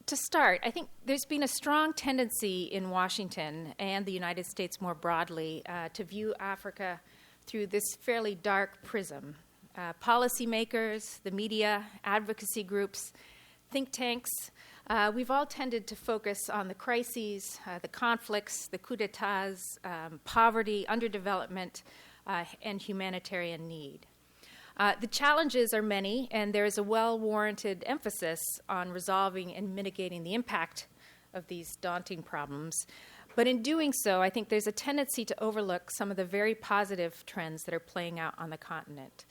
To start, I think there's been a strong tendency in Washington and the United States more broadly to view Africa through this fairly dark prism. Policymakers, the media, advocacy groups, think tanks, we've all tended to focus on the crises, the conflicts, the coups d'etats, poverty, underdevelopment, and humanitarian need. The challenges are many, and there is a well-warranted emphasis on resolving and mitigating the impact of these daunting problems. But in doing so, I think there's a tendency to overlook some of the very positive trends that are playing out on the continent.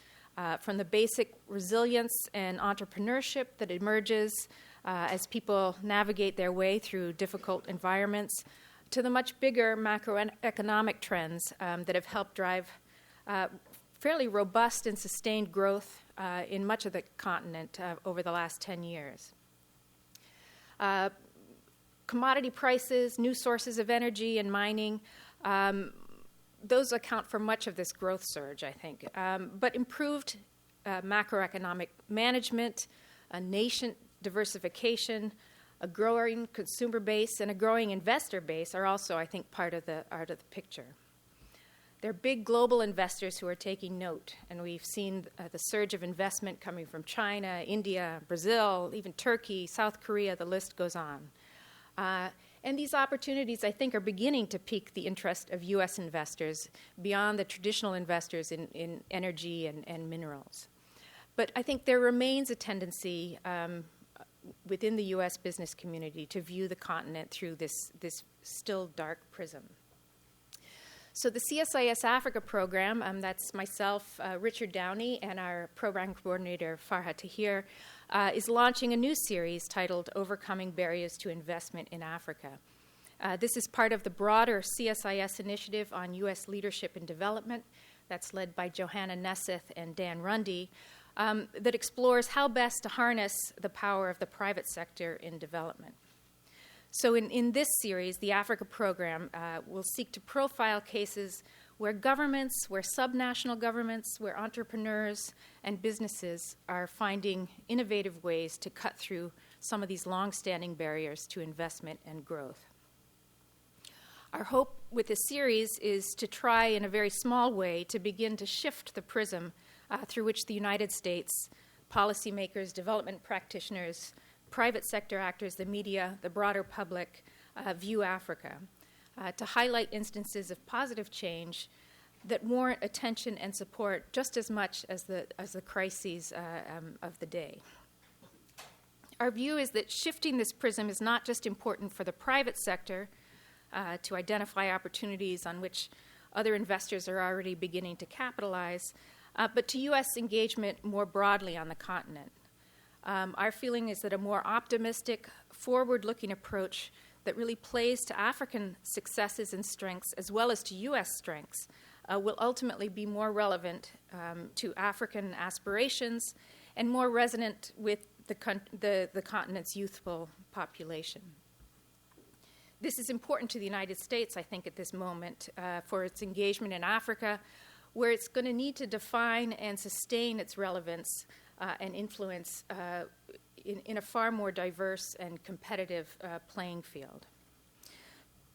From the basic resilience and entrepreneurship that emerges as people navigate their way through difficult environments, to the much bigger macroeconomic trends that have helped drive fairly robust and sustained growth in much of the continent over the last 10 years. Commodity prices, new sources of energy and mining, those account for much of this growth surge, I think. But improved macroeconomic management, a nascent diversification, a growing consumer base, and a growing investor base are also, I think, part of the picture. There are big global investors who are taking note, and we've seen the surge of investment coming from China, India, Brazil, even Turkey, South Korea, the list goes on. And these opportunities, I think, are beginning to pique the interest of U.S. investors beyond the traditional investors in energy and minerals. But I think there remains a tendency within the U.S. business community to view the continent through this still dark prism. So the CSIS Africa program, that's myself, Richard Downey, and our program coordinator, Farha Tahir, is launching a new series titled Overcoming Barriers to Investment in Africa. This is part of the broader CSIS initiative on U.S. leadership and development that's led by Johanna Nesseth and Dan Rundy, that explores how best to harness the power of the private sector in development. So in this series, the Africa program will seek to profile cases where governments, where subnational governments, where entrepreneurs and businesses are finding innovative ways to cut through some of these long-standing barriers to investment and growth. Our hope with this series is to try in a very small way to begin to shift the prism through which the United States, policymakers, development practitioners, private sector actors, the media, the broader public view Africa, to highlight instances of positive change that warrant attention and support just as much as the crises of the day. Our view is that shifting this prism is not just important for the private sector to identify opportunities on which other investors are already beginning to capitalize, but to U.S. engagement more broadly on the continent. Our feeling is that a more optimistic, forward-looking approach that really plays to African successes and strengths as well as to U.S. strengths will ultimately be more relevant to African aspirations and more resonant with the continent's youthful population. This is important to the United States, I think, at this moment for its engagement in Africa, where it's going to need to define and sustain its relevance and influence in a far more diverse and competitive playing field.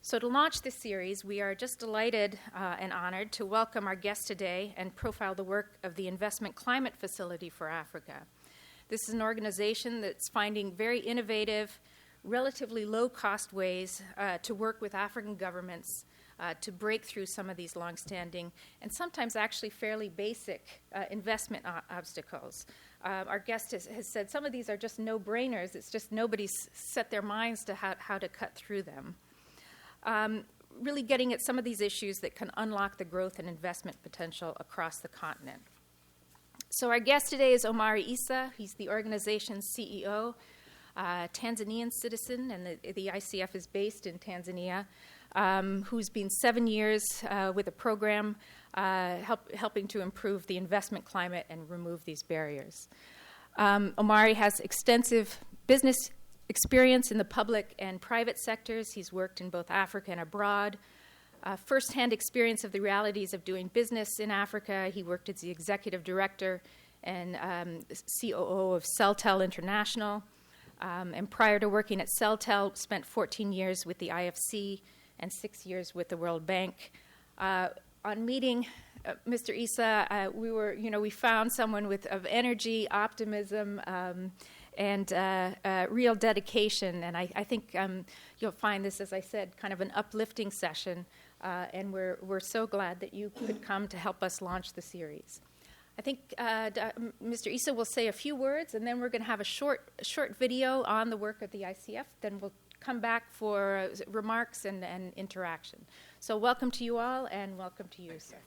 So to launch this series, we are just delighted and honored to welcome our guest today and profile the work of the Investment Climate Facility for Africa. This is an organization that's finding very innovative, relatively low-cost ways to work with African governments to break through some of these longstanding and sometimes actually fairly basic investment obstacles. Our guest has said some of these are just no-brainers. It's just nobody's set their minds to how to cut through them. Really getting at some of these issues that can unlock the growth and investment potential across the continent. So our guest today is Omari Issa. He's the organization's CEO, Tanzanian citizen, and the ICF is based in Tanzania, who's been 7 years with a program helping to improve the investment climate and remove these barriers. Omari has extensive business experience in the public and private sectors. He's worked in both Africa and abroad. First-hand experience of the realities of doing business in Africa. He worked as the executive director and COO of Celtel International. And prior to working at Celtel, spent 14 years with the IFC and 6 years with the World Bank. On meeting Mr. Issa, we found someone of energy, optimism, and real dedication. And I think you'll find this, as I said, kind of an uplifting session. And we're so glad that you could come to help us launch the series. I think Mr. Issa will say a few words, and then we're going to have a short video on the work of the ICF. Then we'll come back for remarks and interaction. So welcome to you all, and welcome to you, sir.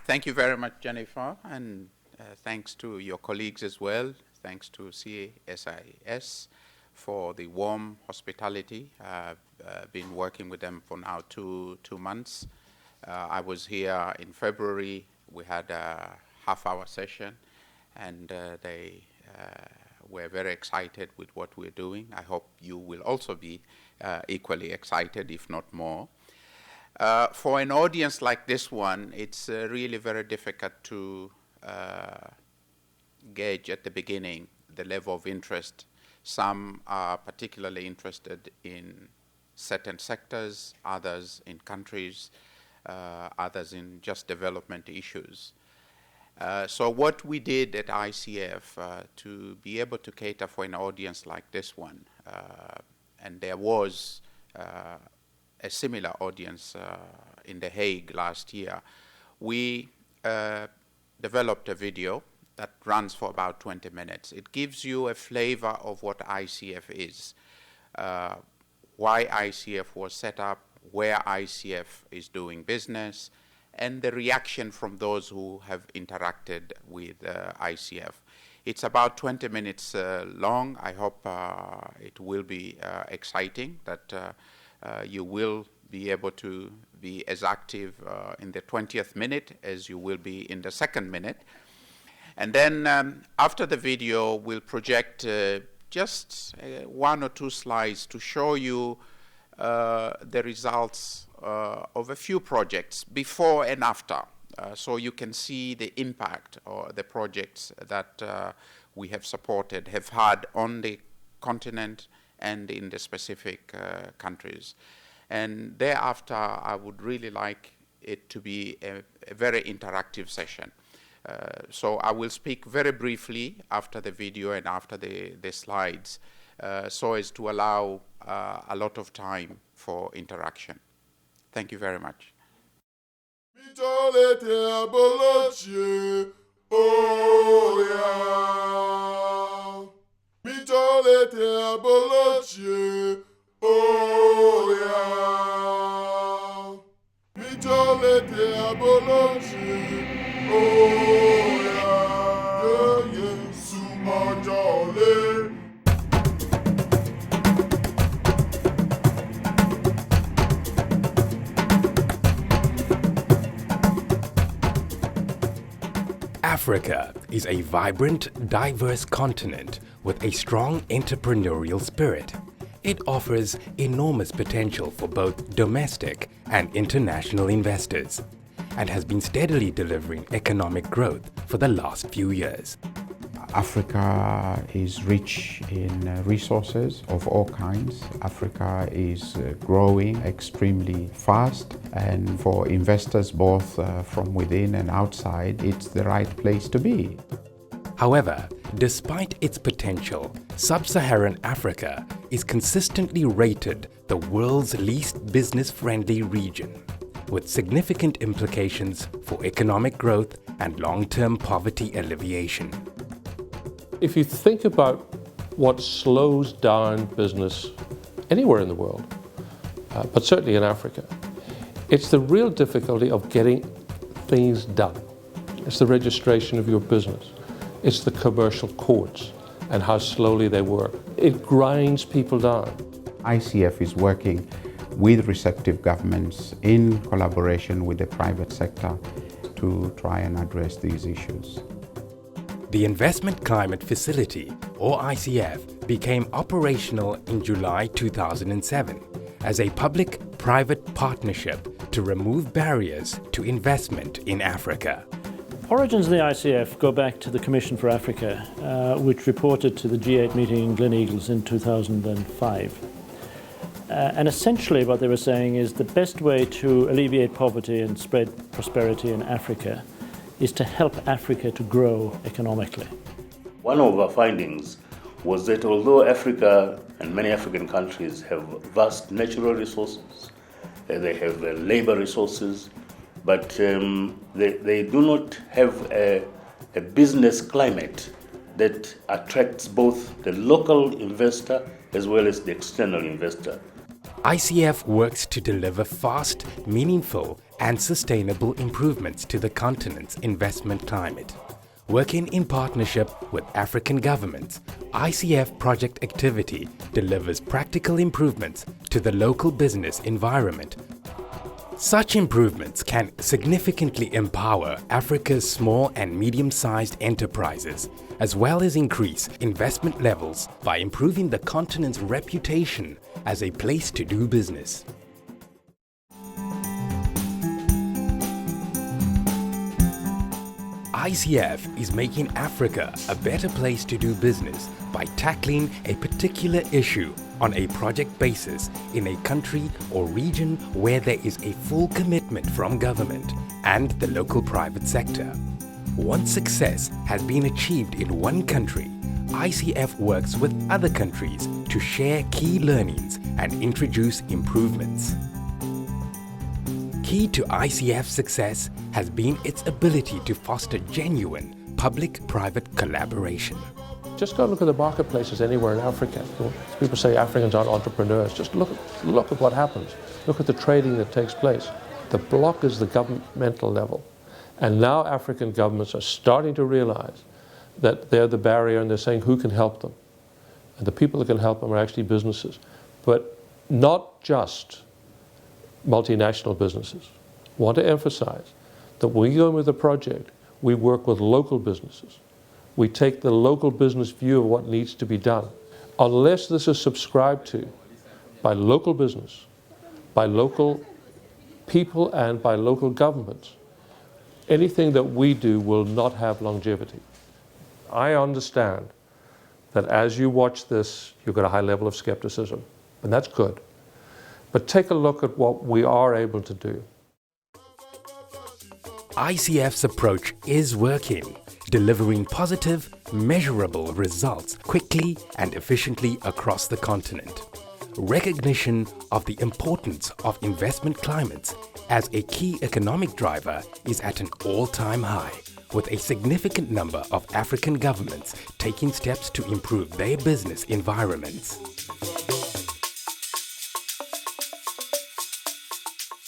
Thank you very much, Jennifer, and thanks to your colleagues as well. Thanks to CSIS for the warm hospitality. I've been working with them for now two months. I was here in February. We had a half-hour session, and they were very excited with what we're doing. I hope you will also be equally excited, if not more. For an audience like this one, it's really very difficult to gauge at the beginning the level of interest. Some are particularly interested in certain sectors, others in countries, others in just development issues. So what we did at ICF to be able to cater for an audience like this one, and there was a similar audience in The Hague last year, we developed a video that runs for about 20 minutes. It gives you a flavor of what ICF is, why ICF was set up, where ICF is doing business, and the reaction from those who have interacted with ICF. It's about 20 minutes long. I hope it will be exciting, that you will be able to be as active in the 20th minute as you will be in the second minute. And then after the video, we'll project just one or two slides to show you the results of a few projects before and after, so you can see the impact or the projects that we have supported have had on the continent and in the specific countries. And thereafter, I would really like it to be a very interactive session. So I will speak very briefly after the video and after the slides, so as to allow a lot of time for interaction. Thank you very much. Africa is a vibrant, diverse continent with a strong entrepreneurial spirit. It offers enormous potential for both domestic and international investors and has been steadily delivering economic growth for the last few years. Africa is rich in resources of all kinds. Africa is growing extremely fast, and for investors both from within and outside, it's the right place to be. However, despite its potential, Sub-Saharan Africa is consistently rated the world's least business-friendly region, with significant implications for economic growth and long-term poverty alleviation. If you think about what slows down business anywhere in the world, but certainly in Africa, it's the real difficulty of getting things done. It's the registration of your business. It's the commercial courts and how slowly they work. It grinds people down. ICF is working with receptive governments in collaboration with the private sector to try and address these issues. The Investment Climate Facility, or ICF, became operational in July 2007 as a public-private partnership to remove barriers to investment in Africa. Origins of the ICF go back to the Commission for Africa, which reported to the G8 meeting in Gleneagles in 2005. And essentially what they were saying is the best way to alleviate poverty and spread prosperity in Africa is to help Africa to grow economically. One of our findings was that although Africa and many African countries have vast natural resources, they have labor resources, but they do not have a business climate that attracts both the local investor as well as the external investor. ICF works to deliver fast, meaningful, and sustainable improvements to the continent's investment climate. Working in partnership with African governments, ICF project activity delivers practical improvements to the local business environment. Such improvements can significantly empower Africa's small and medium-sized enterprises, as well as increase investment levels by improving the continent's reputation as a place to do business. ICF is making Africa a better place to do business by tackling a particular issue on a project basis in a country or region where there is a full commitment from government and the local private sector. Once success has been achieved in one country, ICF works with other countries to share key learnings and introduce improvements. Key to ICF's success has been its ability to foster genuine public-private collaboration. Just go look at the marketplaces anywhere in Africa. People say Africans aren't entrepreneurs. Just look at what happens. Look at the trading that takes place. The block is the governmental level. And now African governments are starting to realize that they're the barrier, and they're saying who can help them. And the people that can help them are actually businesses. But not just multinational businesses. I want to emphasize that when we go in with a project, we work with local businesses. We take the local business view of what needs to be done. Unless this is subscribed to by local business, by local people and by local governments, anything that we do will not have longevity. I understand that as you watch this, you've got a high level of skepticism, and that's good. But take a look at what we are able to do. ICF's approach is working, delivering positive, measurable results quickly and efficiently across the continent. Recognition of the importance of investment climates as a key economic driver is at an all-time high, with a significant number of African governments taking steps to improve their business environments.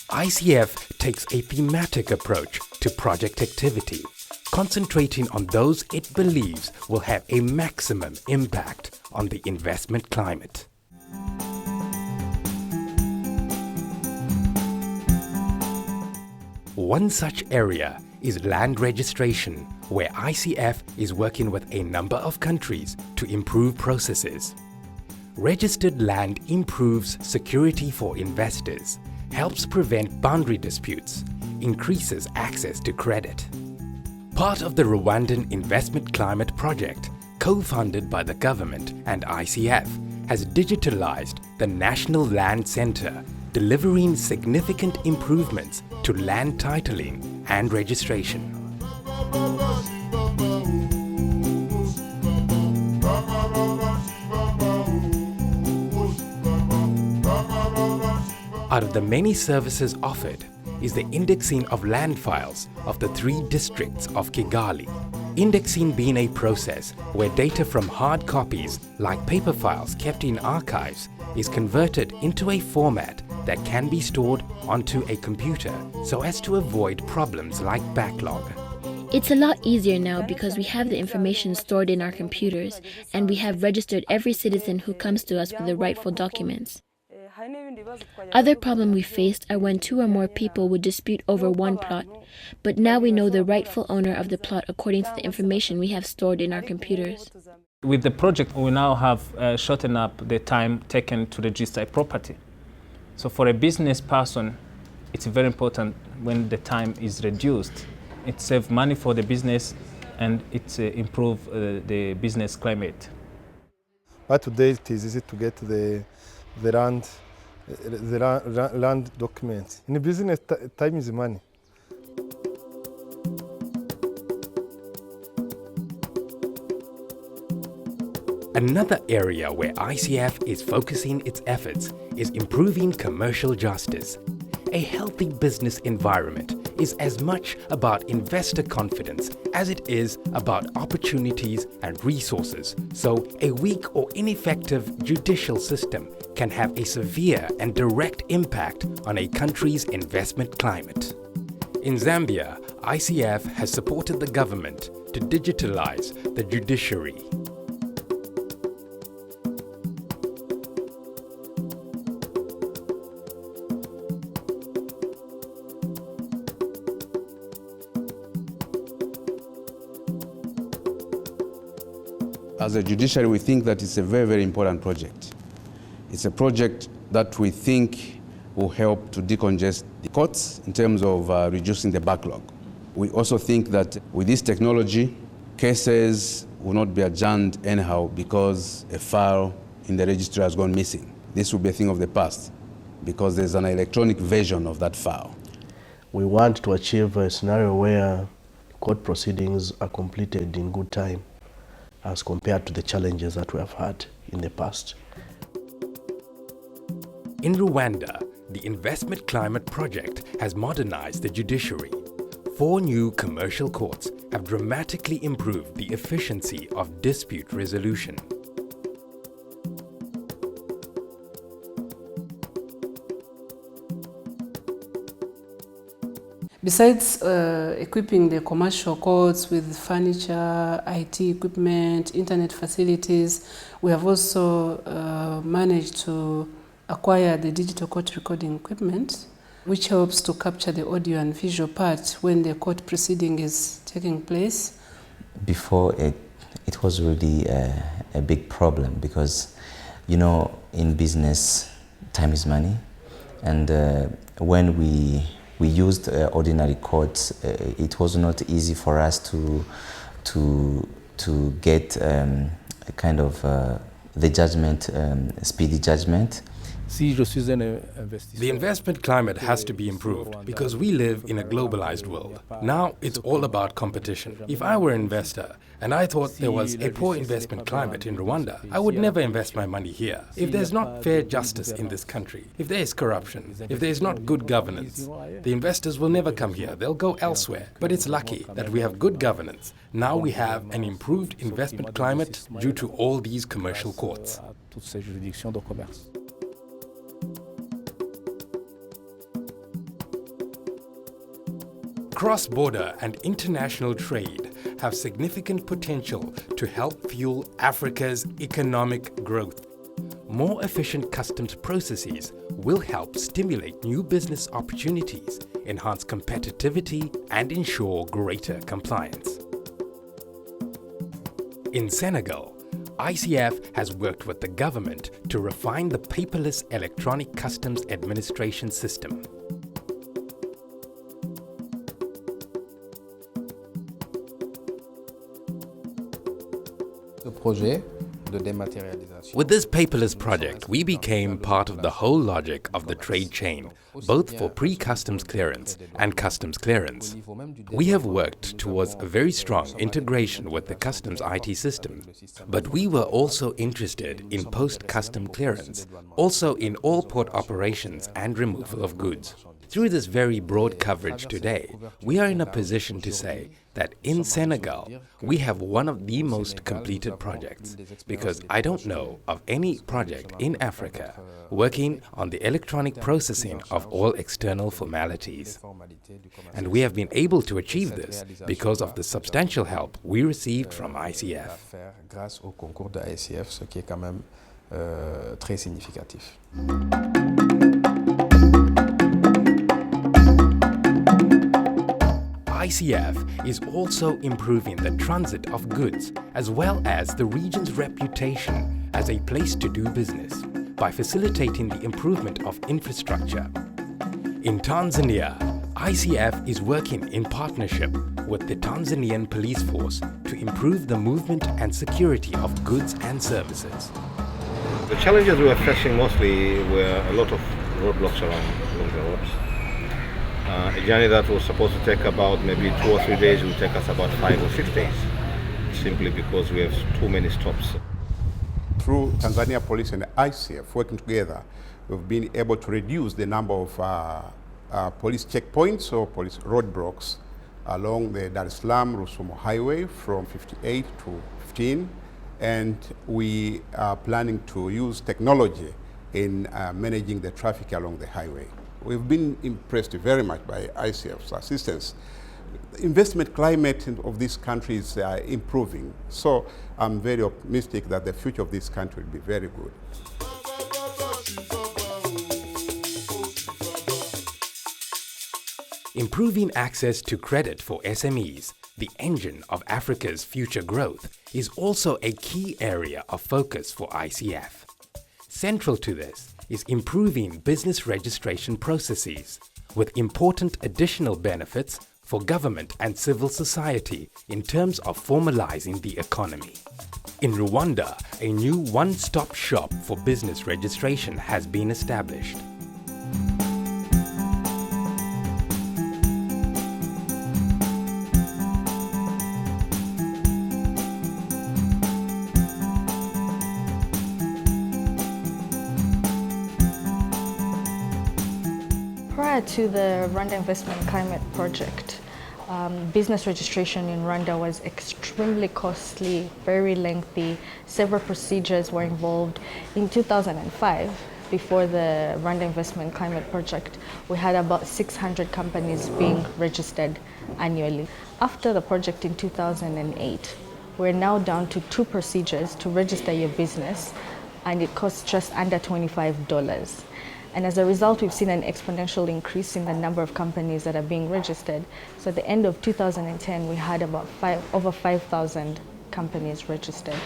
ICF takes a thematic approach to project activity, concentrating on those it believes will have a maximum impact on the investment climate. One such area is land registration, where ICF is working with a number of countries to improve processes. Registered land improves security for investors, helps prevent boundary disputes, increases access to credit. Part of the Rwandan Investment Climate Project, co-funded by the government and ICF, has digitalized the National Land Center, delivering significant improvements to land titling and registration. Out of the many services offered is the indexing of land files of the 3 districts of Kigali. Indexing being a process where data from hard copies, like paper files kept in archives, is converted into a format that can be stored onto a computer so as to avoid problems like backlog. It's a lot easier now because we have the information stored in our computers, and we have registered every citizen who comes to us with the rightful documents. Other problem we faced are when 2 or more people would dispute over one plot, but now we know the rightful owner of the plot according to the information we have stored in our computers. With the project, we now have shortened up the time taken to register a property. So for a business person, it's very important when the time is reduced it saves money for the business, and it improves the business climate. But today it is easy to get the land documents. In business, time is money. Another area where ICF is focusing its efforts is improving commercial justice. A healthy business environment is as much about investor confidence as it is about opportunities and resources. So a weak or ineffective judicial system can have a severe and direct impact on a country's investment climate. In Zambia, ICF has supported the government to digitalize the judiciary. As a judiciary, we think that it's a very, very important project. It's a project that we think will help to decongest the courts in terms of reducing the backlog. We also think that with this technology, cases will not be adjourned anyhow because a file in the registry has gone missing. This will be a thing of the past because there's an electronic version of that file. We want to achieve a scenario where court proceedings are completed in good time as compared to the challenges that we have had in the past. In Rwanda, the Investment Climate Project has modernized the judiciary. 4 new commercial courts have dramatically improved the efficiency of dispute resolution. Besides equipping the commercial courts with furniture, IT equipment, internet facilities, we have also managed to acquire the digital court recording equipment, which helps to capture the audio and visual part when the court proceeding is taking place. Before it was really a big problem because, you know, in business, time is money, and when we used ordinary courts, it was not easy for us to get a kind of the judgment, speedy judgment. The investment climate has to be improved because we live in a globalized world. Now it's all about competition. If I were an investor and I thought there was a poor investment climate in Rwanda, I would never invest my money here. If there's not fair justice in this country, if there is corruption, if there is not good governance, the investors will never come here. They'll go elsewhere. But it's lucky that we have good governance. Now we have an improved investment climate due to all these commercial courts. Cross-border and international trade have significant potential to help fuel Africa's economic growth. More efficient customs processes will help stimulate new business opportunities, enhance competitivity, and ensure greater compliance. In Senegal, ICF has worked with the government to refine the paperless electronic customs administration system. With this paperless project, we became part of the whole logic of the trade chain, both for pre-customs clearance and customs clearance. We have worked towards a very strong integration with the customs IT system, but we were also interested in post-custom clearance, also in all port operations and removal of goods. Through this very broad coverage today, we are in a position to say that in Senegal, we have one of the most completed projects, because I don't know of any project in Africa working on the electronic processing of all external formalities. And we have been able to achieve this because of the substantial help we received from ICF. ICF is also improving the transit of goods as well as the region's reputation as a place to do business by facilitating the improvement of infrastructure. In Tanzania, ICF is working in partnership with the Tanzanian police force to improve the movement and security of goods and services. The challenges we were facing mostly were a lot of roadblocks along the roads. A journey that was supposed to take about maybe 2 or 3 days will take us about 5 or 6 days, simply because we have too many stops. Through Tanzania Police and ICF working together, we've been able to reduce the number of police checkpoints or police roadblocks along the Dar es Salaam-Rusumo highway from 58 to 15, and we are planning to use technology in managing the traffic along the highway. We've been impressed very much by ICF's assistance. The investment climate of this country is improving, so I'm very optimistic that the future of this country will be very good. Improving access to credit for SMEs, the engine of Africa's future growth, is also a key area of focus for ICF. Central to this is improving business registration processes, with important additional benefits for government and civil society in terms of formalizing the economy. In Rwanda, a new one-stop shop for business registration has been established. Prior to the Rwanda Investment Climate Project, business registration in Rwanda was extremely costly, very lengthy. Several procedures were involved. In 2005, before the Rwanda Investment Climate Project, we had about 600 companies being registered annually. After the project in 2008, we're now down to 2 procedures to register your business, and it costs just under $25. And as a result, we've seen an exponential increase in the number of companies that are being registered. So at the end of 2010, we had about over 5,000 companies registered.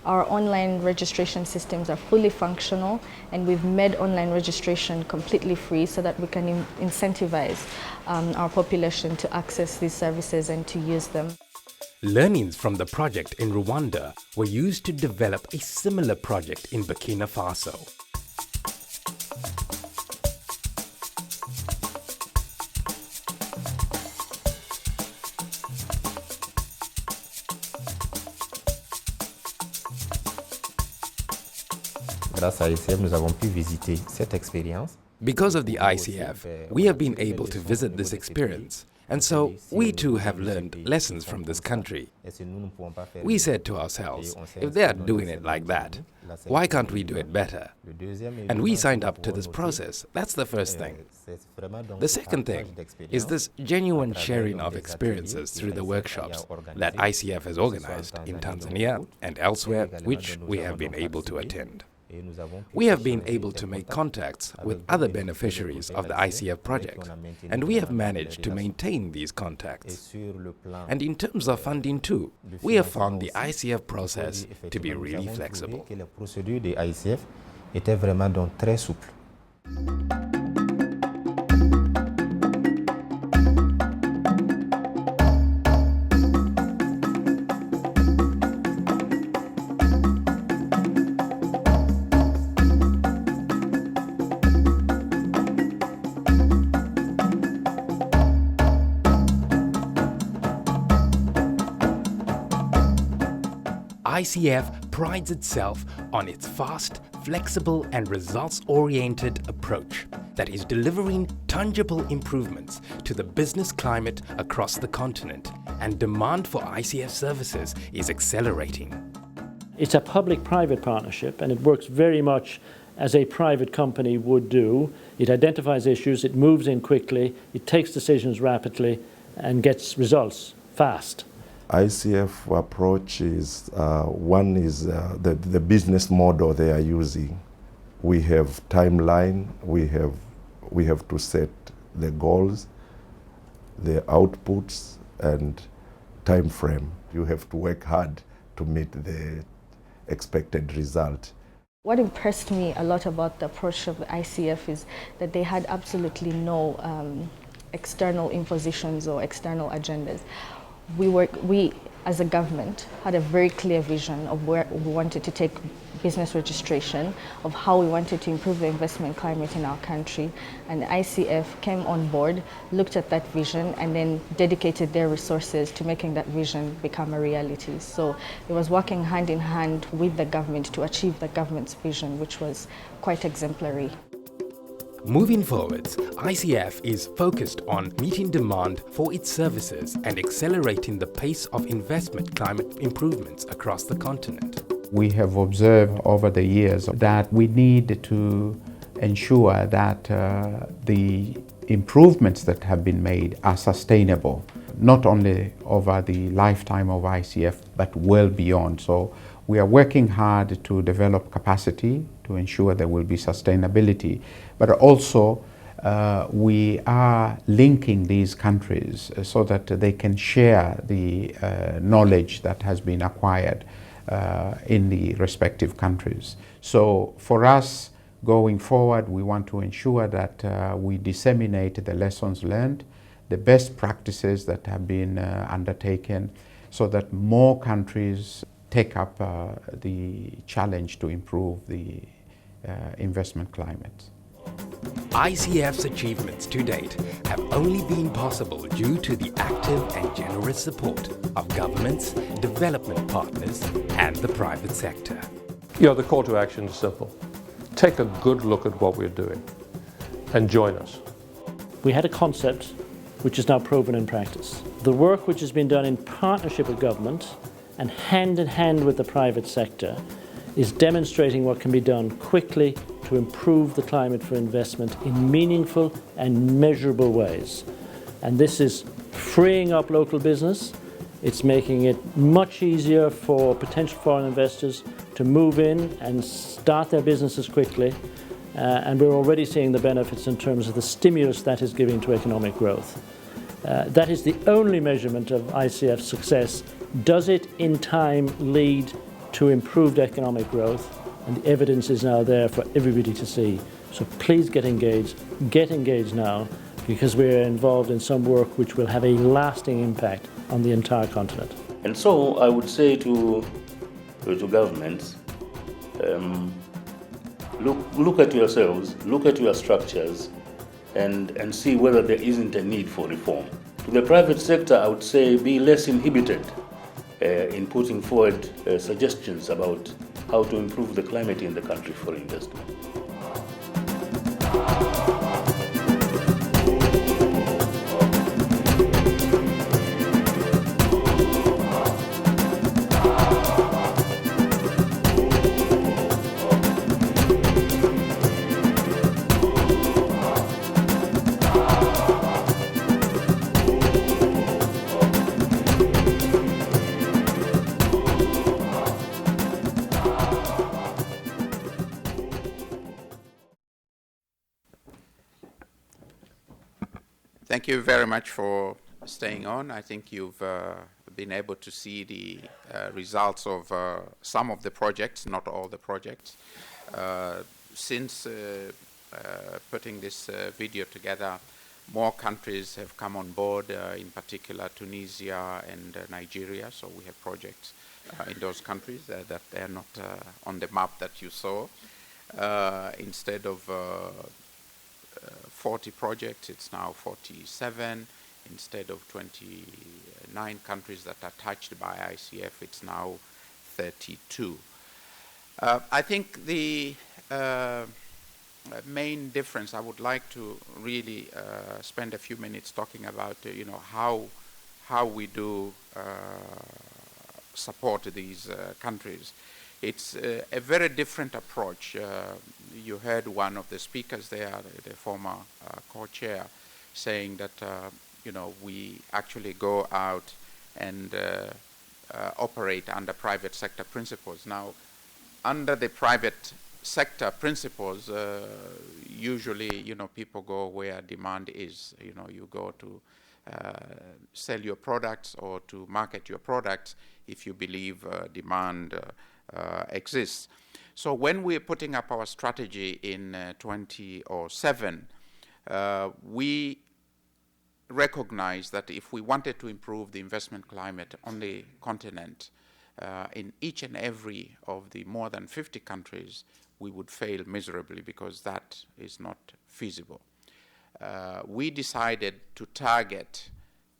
Our online registration systems are fully functional, and we've made online registration completely free so that we can incentivize our population to access these services and to use them. Learnings from the project in Rwanda were used to develop a similar project in Burkina Faso. Grâce à ICF, nous avons pu visiter cette expérience. Because of the ICF, we have been able to visit this experience, and so we too have learned lessons from this country. We said to ourselves, if they are doing it like that, why can't we do it better? And we signed up to this process. That's the first thing. The second thing is this genuine sharing of experiences through the workshops that ICF has organized in Tanzania and elsewhere, which we have been able to attend. We have been able to make contacts with other beneficiaries of the ICF project, and we have managed to maintain these contacts. And in terms of funding too, we have found the ICF process to be really flexible. La procédure de ICF était vraiment donc très souple. ICF prides itself on its fast, flexible, and results-oriented approach that is delivering tangible improvements to the business climate across the continent, and demand for ICF services is accelerating. It's a public-private partnership, and it works very much as a private company would do. It identifies issues, it moves in quickly, it takes decisions rapidly, and gets results fast. ICF approach is, one is the business model they are using. We have timeline, we have to set the goals, the outputs, and time frame. You have to work hard to meet the expected result. What impressed me a lot about the approach of the ICF is that they had absolutely no external impositions or external agendas. We as a government had a very clear vision of where we wanted to take business registration, of how we wanted to improve the investment climate in our country, and the ICF came on board, looked at that vision, and then dedicated their resources to making that vision become a reality. So it was working hand in hand with the government to achieve the government's vision, which was quite exemplary. Moving forwards, ICF is focused on meeting demand for its services and accelerating the pace of investment climate improvements across the continent. We have observed over the years that we need to ensure that the improvements that have been made are sustainable, not only over the lifetime of ICF, but well beyond. So we are working hard to develop capacity to ensure there will be sustainability, but also we are linking these countries so that they can share the knowledge that has been acquired in the respective countries. So for us, going forward, we want to ensure that we disseminate the lessons learned, the best practices that have been undertaken, so that more countries take up the challenge to improve the investment climate. ICF's achievements to date have only been possible due to the active and generous support of governments, development partners, and the private sector. The call to action is simple. Take a good look at what we're doing and join us. We had a concept which is now proven in practice. The work which has been done in partnership with government and hand in hand with the private sector is demonstrating what can be done quickly to improve the climate for investment in meaningful and measurable ways. And this is freeing up local business. It's making it much easier for potential foreign investors to move in and start their businesses quickly. And we're already seeing the benefits in terms of the stimulus that is giving to economic growth. That is the only measurement of ICF's success. Does it in time lead to improved economic growth? And the evidence is now there for everybody to see. So please get engaged now, because we're involved in some work which will have a lasting impact on the entire continent. And so I would say to governments, look at yourselves, look at your structures, and see whether there isn't a need for reform. To the private sector, I would say be less inhibited in putting forward suggestions about how to improve the climate in the country for investment. Thank you very much for staying on. I think you've been able to see the results of some of the projects, not all the projects. Since putting this video together, more countries have come on board, in particular Tunisia and Nigeria. So we have projects in those countries that they are not on the map that you saw. Instead of 40 projects, it's now 47. Instead of 29 countries that are touched by ICF, it's now 32. I think the main difference, I would like to really spend a few minutes talking about, how we do support these countries. It's a very different approach. You heard one of the speakers there, the former co-chair, saying that we actually go out and operate under private sector principles. Now, under the private sector principles, usually people go where demand is. You go to sell your products or to market your products if you believe demand exists. So when we're putting up our strategy in 2007, we recognized that if we wanted to improve the investment climate on the continent, in each and every of the more than 50 countries, we would fail miserably because that is not feasible. We decided to target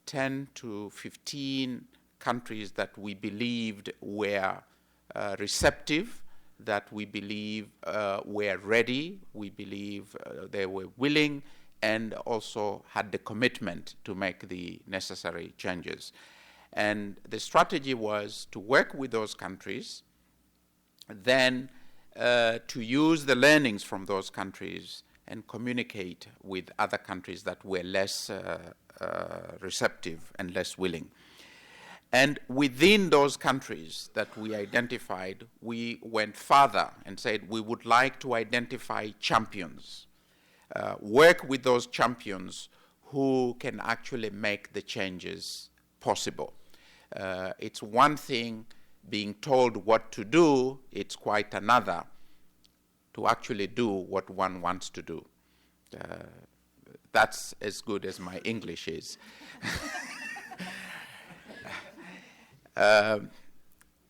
10 to 15 countries that we believed were receptive, that we believe were ready, we believe they were willing, and also had the commitment to make the necessary changes. And the strategy was to work with those countries, then to use the learnings from those countries and communicate with other countries that were less receptive and less willing. And within those countries that we identified, we went further and said we would like to identify champions, work with those champions who can actually make the changes possible. It's one thing being told what to do, it's quite another to actually do what one wants to do. That's as good as my English is.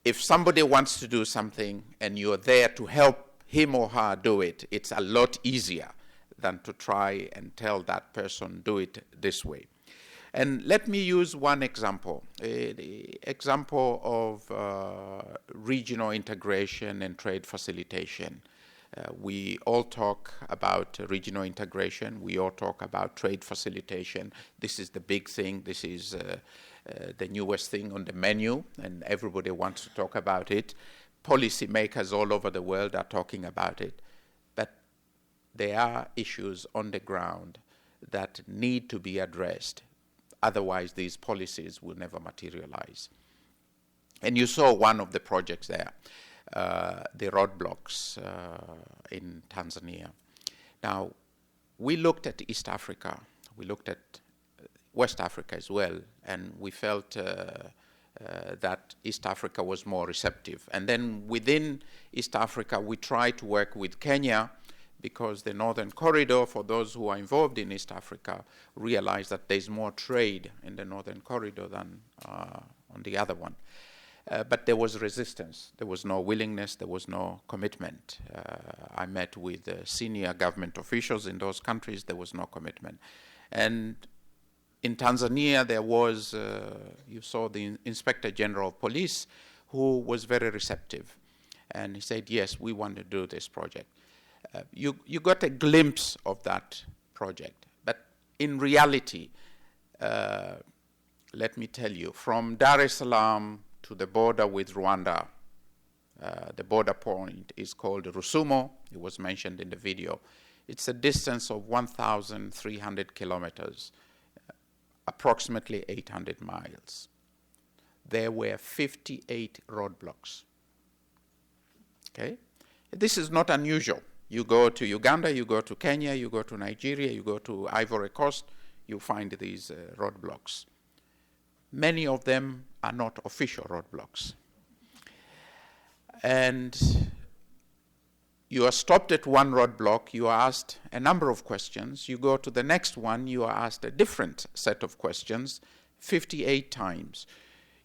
If somebody wants to do something and you're there to help him or her do it, it's a lot easier than to try and tell that person, do it this way. And let me use one example, the example of regional integration and trade facilitation. We all talk about regional integration. We all talk about trade facilitation. This is the big thing. This is the newest thing on the menu, and everybody wants to talk about it. Policymakers all over the world are talking about it. But there are issues on the ground that need to be addressed. Otherwise, these policies will never materialize. And you saw one of the projects there, the roadblocks in Tanzania. Now, we looked at East Africa. We looked at West Africa as well, and we felt that East Africa was more receptive. And then within East Africa, we tried to work with Kenya, because the Northern Corridor, for those who are involved in East Africa, realize that there's more trade in the Northern Corridor than on the other one. But there was resistance. There was no willingness. There was no commitment. I met with senior government officials in those countries. There was no commitment. And in Tanzania, there was, you saw the Inspector General of Police, who was very receptive. And he said, yes, we want to do this project. You got a glimpse of that project. But in reality, let me tell you, from Dar es Salaam to the border with Rwanda, the border point is called Rusumo. It was mentioned in the video. It's a distance of 1,300 kilometers, approximately 800 miles. There were 58 roadblocks. Okay? This is not unusual. You go to Uganda, you go to Kenya, you go to Nigeria, you go to Ivory Coast, you find these roadblocks. Many of them are not official roadblocks. And you are stopped at one roadblock, you are asked a number of questions. You go to the next one, you are asked a different set of questions 58 times.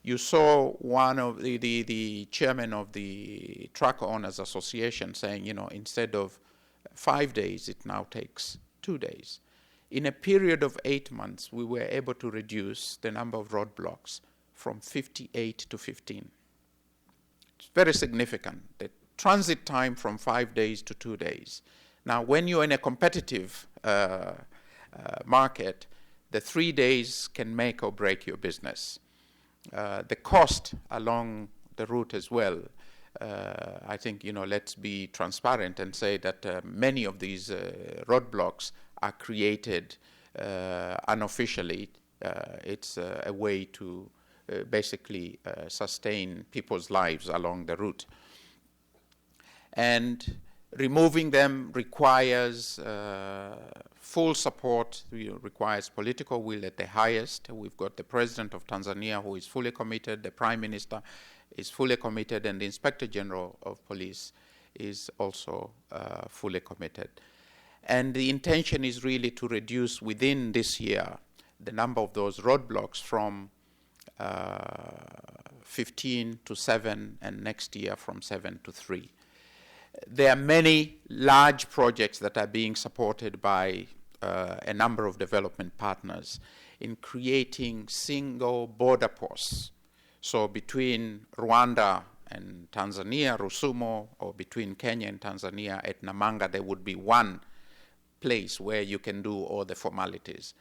You saw one of the chairman of the Truck Owners Association saying, you know, instead of 5 days, it now takes 2 days. In a period of 8 months, we were able to reduce the number of roadblocks from 58 to 15. It's very significant. The transit time from 5 days to 2 days. Now, when you're in a competitive market, the 3 days can make or break your business. The cost along the route as well, I think, you know, let's be transparent and say that many of these roadblocks are created unofficially. It's a way to basically sustain people's lives along the route. And removing them requires full support, requires political will at the highest. We've got the President of Tanzania who is fully committed, the Prime Minister is fully committed, and the Inspector General of Police is also fully committed. And the intention is really to reduce within this year the number of those roadblocks from 15 to 7, and next year from 7 to 3. There are many large projects that are being supported by a number of development partners in creating single border posts. So between Rwanda and Tanzania, Rusumo, or between Kenya and Tanzania at Namanga, there would be one place where you can do all the formalities.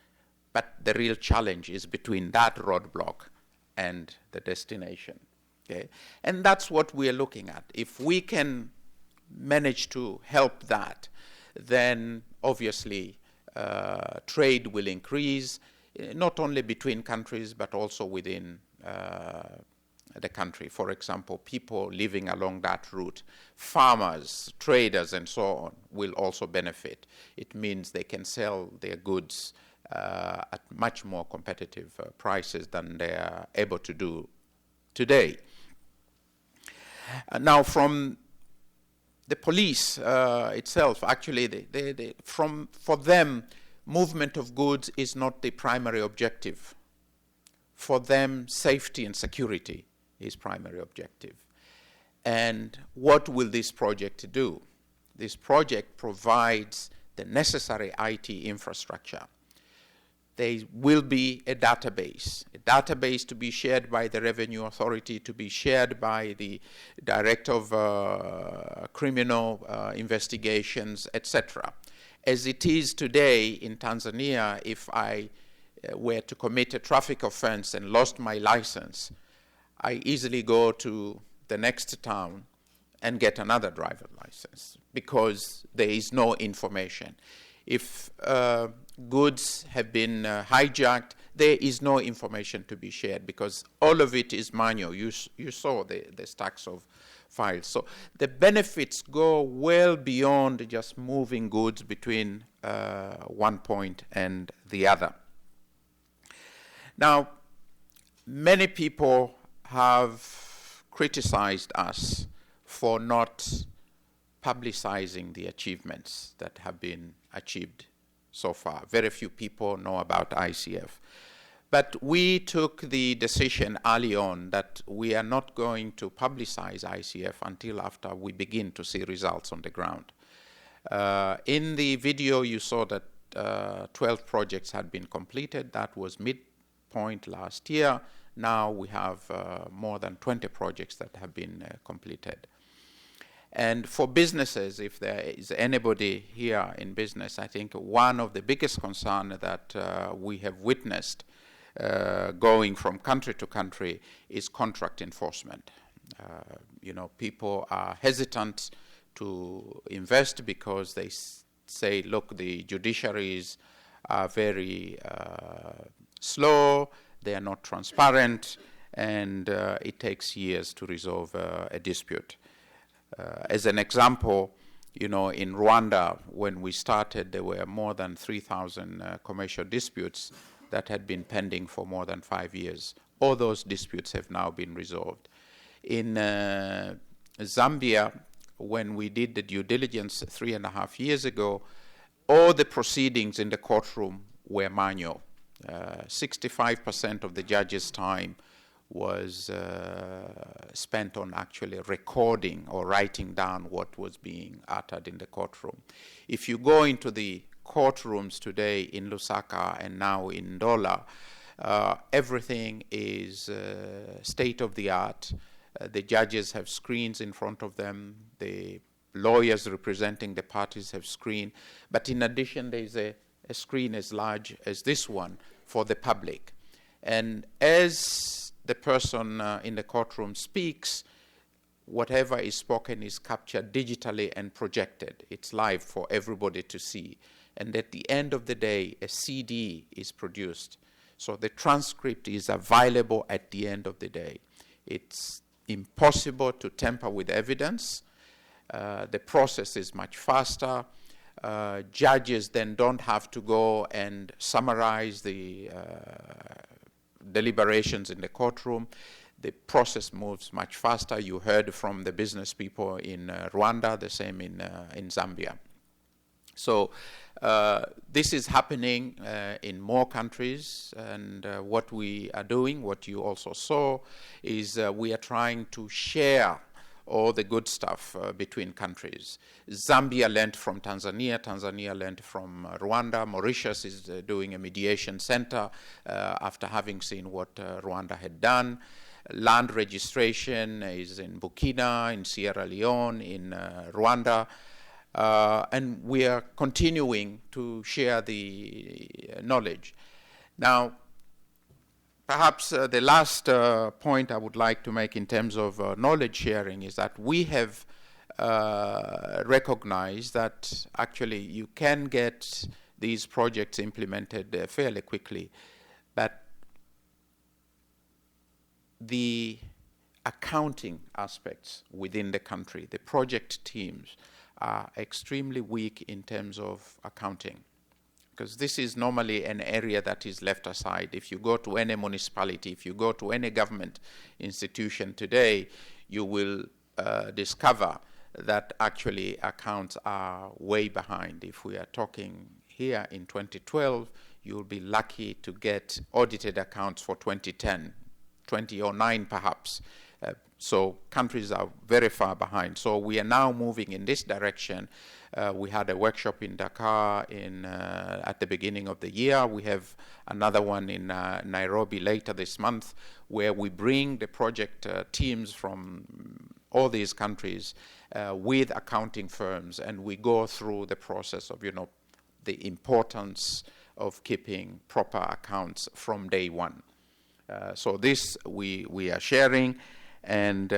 But the real challenge is between that roadblock and the destination. Okay? And that's what we're looking at. If we can manage to help that, then obviously trade will increase, not only between countries, but also within the country. For example, people living along that route, farmers, traders, and so on, will also benefit. It means they can sell their goods at much more competitive prices than they are able to do today. Now, from the police itself, actually, for them, movement of goods is not the primary objective. For them, safety and security is primary objective. And what will this project do? This project provides the necessary IT infrastructure. There will be a database to be shared by the Revenue Authority, to be shared by the Director of Criminal Investigations, etc. As it is today in Tanzania, if I were to commit a traffic offense and lost my license, I easily go to the next town and get another driver license because there is no information. If goods have been hijacked, there is no information to be shared because all of it is manual. You saw the stacks of files. So the benefits go well beyond just moving goods between one point and the other. Now, many people have criticized us for not publicizing the achievements that have been achieved so far. Very few people know about ICF. But we took the decision early on that we are not going to publicize ICF until after we begin to see results on the ground. In the video, you saw that 12 projects had been completed. That was midpoint last year. Now we have more than 20 projects that have been completed. And for businesses, if there is anybody here in business, I think one of the biggest concerns that we have witnessed going from country to country is contract enforcement. People are hesitant to invest because they say, look, the judiciaries are very slow, they are not transparent, and it takes years to resolve a dispute. As an example, in Rwanda, when we started, there were more than 3,000 commercial disputes that had been pending for more than 5 years. All those disputes have now been resolved. In Zambia, when we did the due diligence 3.5 years ago, all the proceedings in the courtroom were manual. 65% of the judge's time was spent on actually recording or writing down what was being uttered in the courtroom. If you go into the courtrooms today in Lusaka and now in Ndola, everything is state-of-the-art. The judges have screens in front of them. The lawyers representing the parties have screen. But in addition, there is a screen as large as this one for the public. And as the person in the courtroom speaks, whatever is spoken is captured digitally and projected. It's live for everybody to see. And at the end of the day, a CD is produced. So the transcript is available at the end of the day. It's impossible to tamper with evidence. The process is much faster. Judges then don't have to go and summarize the deliberations in the courtroom. the process moves much faster. You heard from the business people in Rwanda, the same in Zambia. So this is happening in more countries, and what we are doing, what you also saw, is we are trying to share all the good stuff between countries. Zambia learned from Tanzania, Tanzania learned from Rwanda, Mauritius is doing a mediation center after having seen what Rwanda had done. Land registration is in Burkina, in Sierra Leone, in Rwanda. And we are continuing to share the knowledge. Now, perhaps the last point I would like to make in terms of knowledge sharing is that we have recognized that actually you can get these projects implemented fairly quickly, but the accounting aspects within the country, the project teams, are extremely weak in terms of accounting, because this is normally an area that is left aside. If you go to any municipality, if you go to any government institution today, you will discover that actually accounts are way behind. If we are talking here in 2012, you'll be lucky to get audited accounts for 2010, 2009 perhaps. So countries are very far behind. So we are now moving in this direction. We had a workshop in Dakar at the beginning of the year. We have another one in Nairobi later this month, where we bring the project teams from all these countries with accounting firms, and we go through the process of, the importance of keeping proper accounts from day one. So this we are sharing. And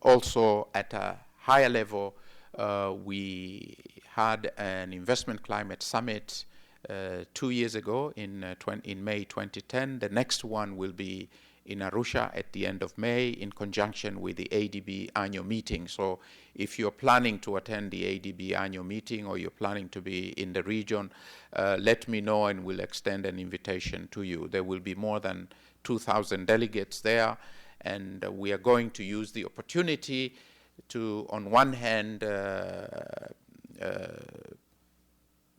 also at a higher level, we had an investment climate summit 2 years ago in May 2010. The next one will be in Arusha at the end of May in conjunction with the ADB annual meeting. So if you're planning to attend the ADB annual meeting or you're planning to be in the region, let me know and we'll extend an invitation to you. There will be more than 2,000 delegates there, and we are going to use the opportunity to, on one hand,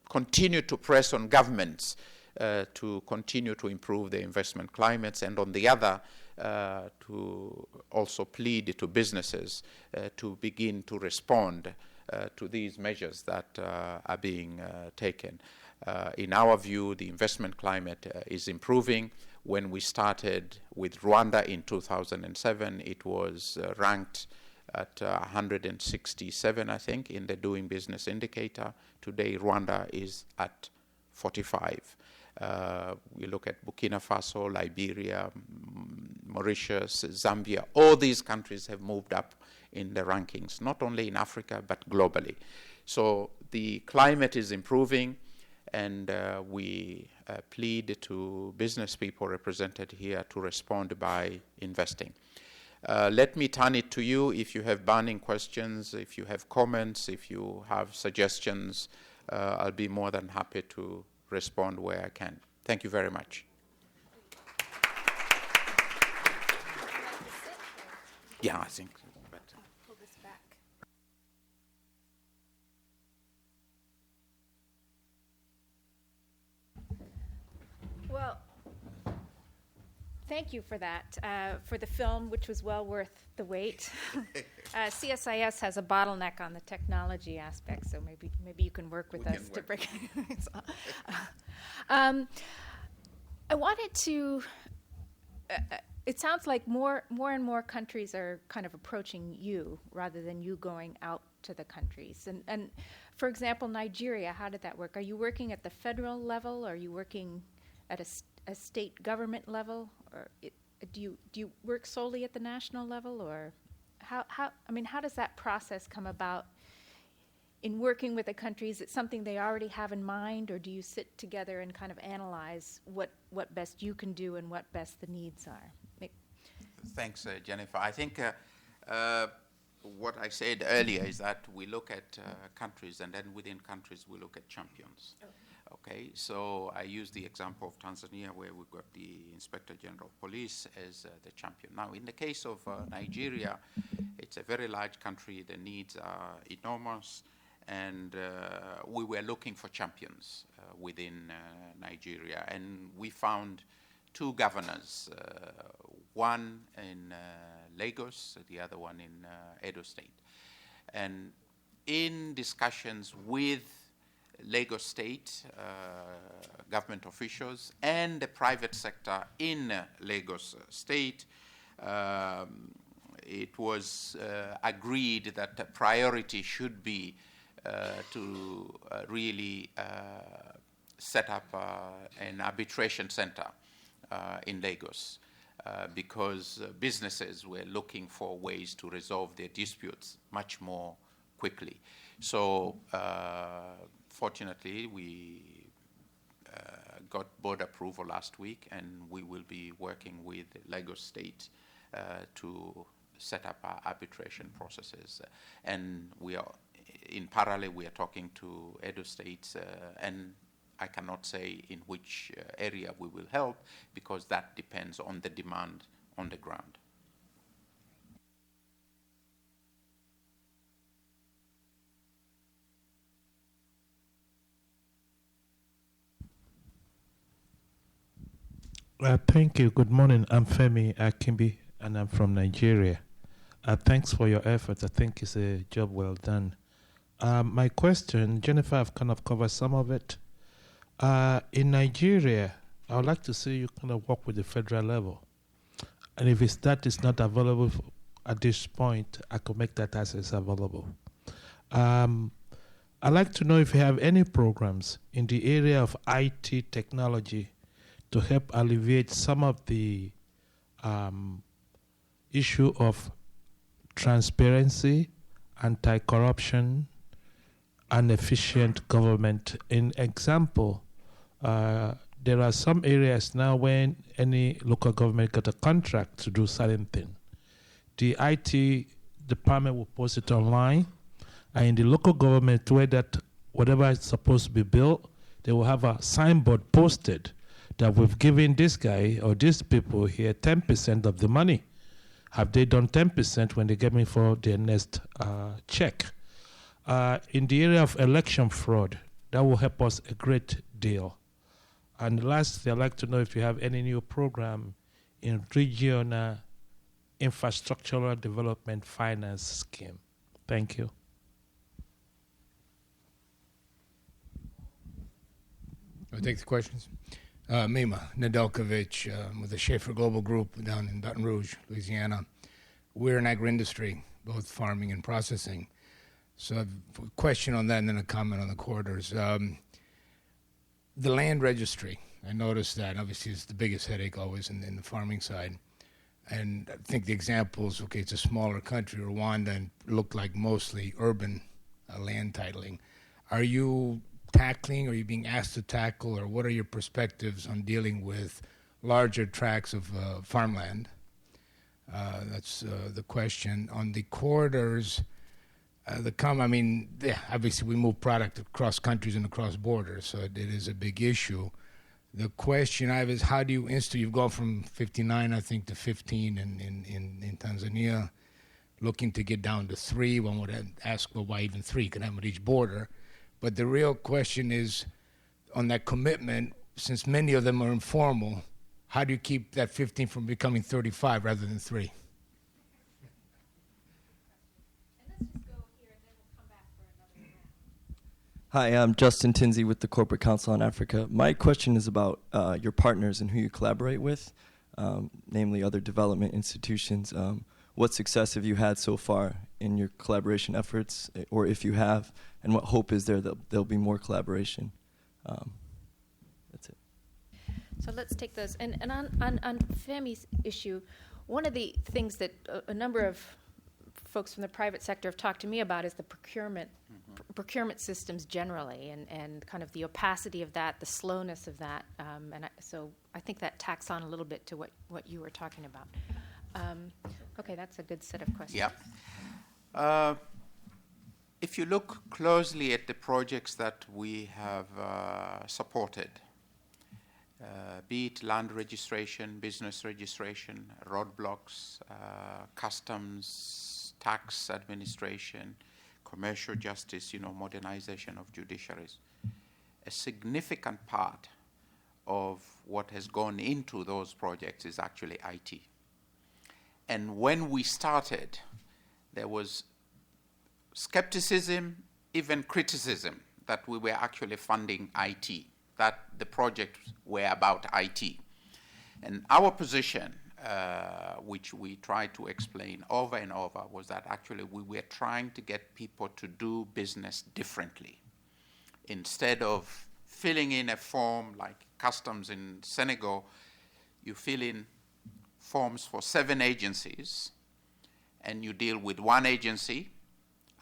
continue to press on governments to continue to improve the investment climates, and on the other, to also plead to businesses to begin to respond to these measures that are being taken. In our view, the investment climate is improving. When we started with Rwanda in 2007, it was ranked at 167, I think, in the Doing Business indicator. Today, Rwanda is at 45. We look at Burkina Faso, Liberia, Mauritius, Zambia. All these countries have moved up in the rankings, not only in Africa, but globally. So the climate is improving, and we plead to business people represented here to respond by investing. Let me turn it to you if you have burning questions, if you have comments, if you have suggestions. I'll be more than happy to respond where I can. Thank you very much. Yeah, I think better. Pull this back. Well, thank you for that, for the film, which was well worth the wait. CSIS has a bottleneck on the technology aspect, so maybe you can work with us to break it. I wanted to. It sounds like more and more countries are kind of approaching you rather than you going out to the countries. And for example, Nigeria, how did that work? Are you working at the federal level? Or are you working at a state government level? Or do you work solely at the national level? Or how does that process come about in working with the countries? Is it something they already have in mind, or do you sit together and kind of analyze what best you can do and what best the needs are? Thanks, Jennifer. I think what I said earlier is that we look at countries, and then within countries we look at champions. Okay, so I use the example of Tanzania, where we've got the Inspector General of Police as the champion. Now, in the case of Nigeria, it's a very large country. The needs are enormous, and we were looking for champions within Nigeria, and we found two governors, one in Lagos, the other one in Edo State. And in discussions with Lagos State government officials and the private sector in Lagos State, it was agreed that the priority should be to really set up an arbitration center in Lagos because businesses were looking for ways to resolve their disputes much more quickly. So fortunately, we got board approval last week, and we will be working with Lagos State to set up our arbitration processes. And we are, in parallel, we are talking to Edo State, and I cannot say in which area we will help because that depends on the demand on the ground. Thank you. Good morning. I'm Femi Akimbi, and I'm from Nigeria. Thanks for your effort. I think it's a job well done. My question, Jennifer, I've kind of covered some of it. In Nigeria, I would like to see you kind of work with the federal level. And if that is not available at this point, I could make that access available. I'd like to know if you have any programs in the area of IT technology to help alleviate some of the issue of transparency, anti-corruption, and efficient government. In example, there are some areas now when any local government got a contract to do certain thing, the IT department will post it online, and in the local government where that whatever is supposed to be built, they will have a signboard posted that we've given this guy or these people here 10% of the money. Have they done 10% when they get me for their next check? In the area of election fraud, that will help us a great deal. And lastly, I'd like to know if you have any new program in regional infrastructural development finance scheme. Thank you. I'll take the questions. Mima Nedeljkovic with the Schaefer Global Group down in Baton Rouge, Louisiana. We're an agri-industry, both farming and processing. So I have a question on that and then a comment on the corridors. The land registry, I noticed that. Obviously, it's the biggest headache always in the farming side. And I think the examples, okay, it's a smaller country, Rwanda, and looked like mostly urban land titling. Are you tackling, or are you being asked to tackle, or what are your perspectives on dealing with larger tracts of farmland? That's the question. On the corridors, obviously we move product across countries and across borders, so it is a big issue. The question I have is, how do you you've gone from 59, I think, to 15 in Tanzania, looking to get down to 3. One would ask, well, why even 3? You can have them at each border. But the real question is, on that commitment, since many of them are informal, how do you keep that 15 from becoming 35 rather than 3? Hi, I'm Justin Tinsey with the Corporate Council on Africa. My question is about your partners and who you collaborate with, namely other development institutions. What success have you had so far in your collaboration efforts, or if you have, and what hope is there that there'll be more collaboration? That's it. So let's take those. And on Femi's issue, one of the things that a number of folks from the private sector have talked to me about is the procurement systems generally, and kind of the opacity of that, the slowness of that. So I think that tacks on a little bit to what you were talking about. Okay, that's a good set of questions. Yeah. If if you look closely at the projects that we have supported, be it land registration, business registration, roadblocks, customs, tax administration, commercial justice, modernization of judiciaries, a significant part of what has gone into those projects is actually IT. And when we started, there was skepticism, even criticism, that we were actually funding IT, that the projects were about IT. And our position, which we tried to explain over and over, was that actually we were trying to get people to do business differently. Instead of filling in a form like customs in Senegal, you fill in forms for 7 agencies, and you deal with one agency.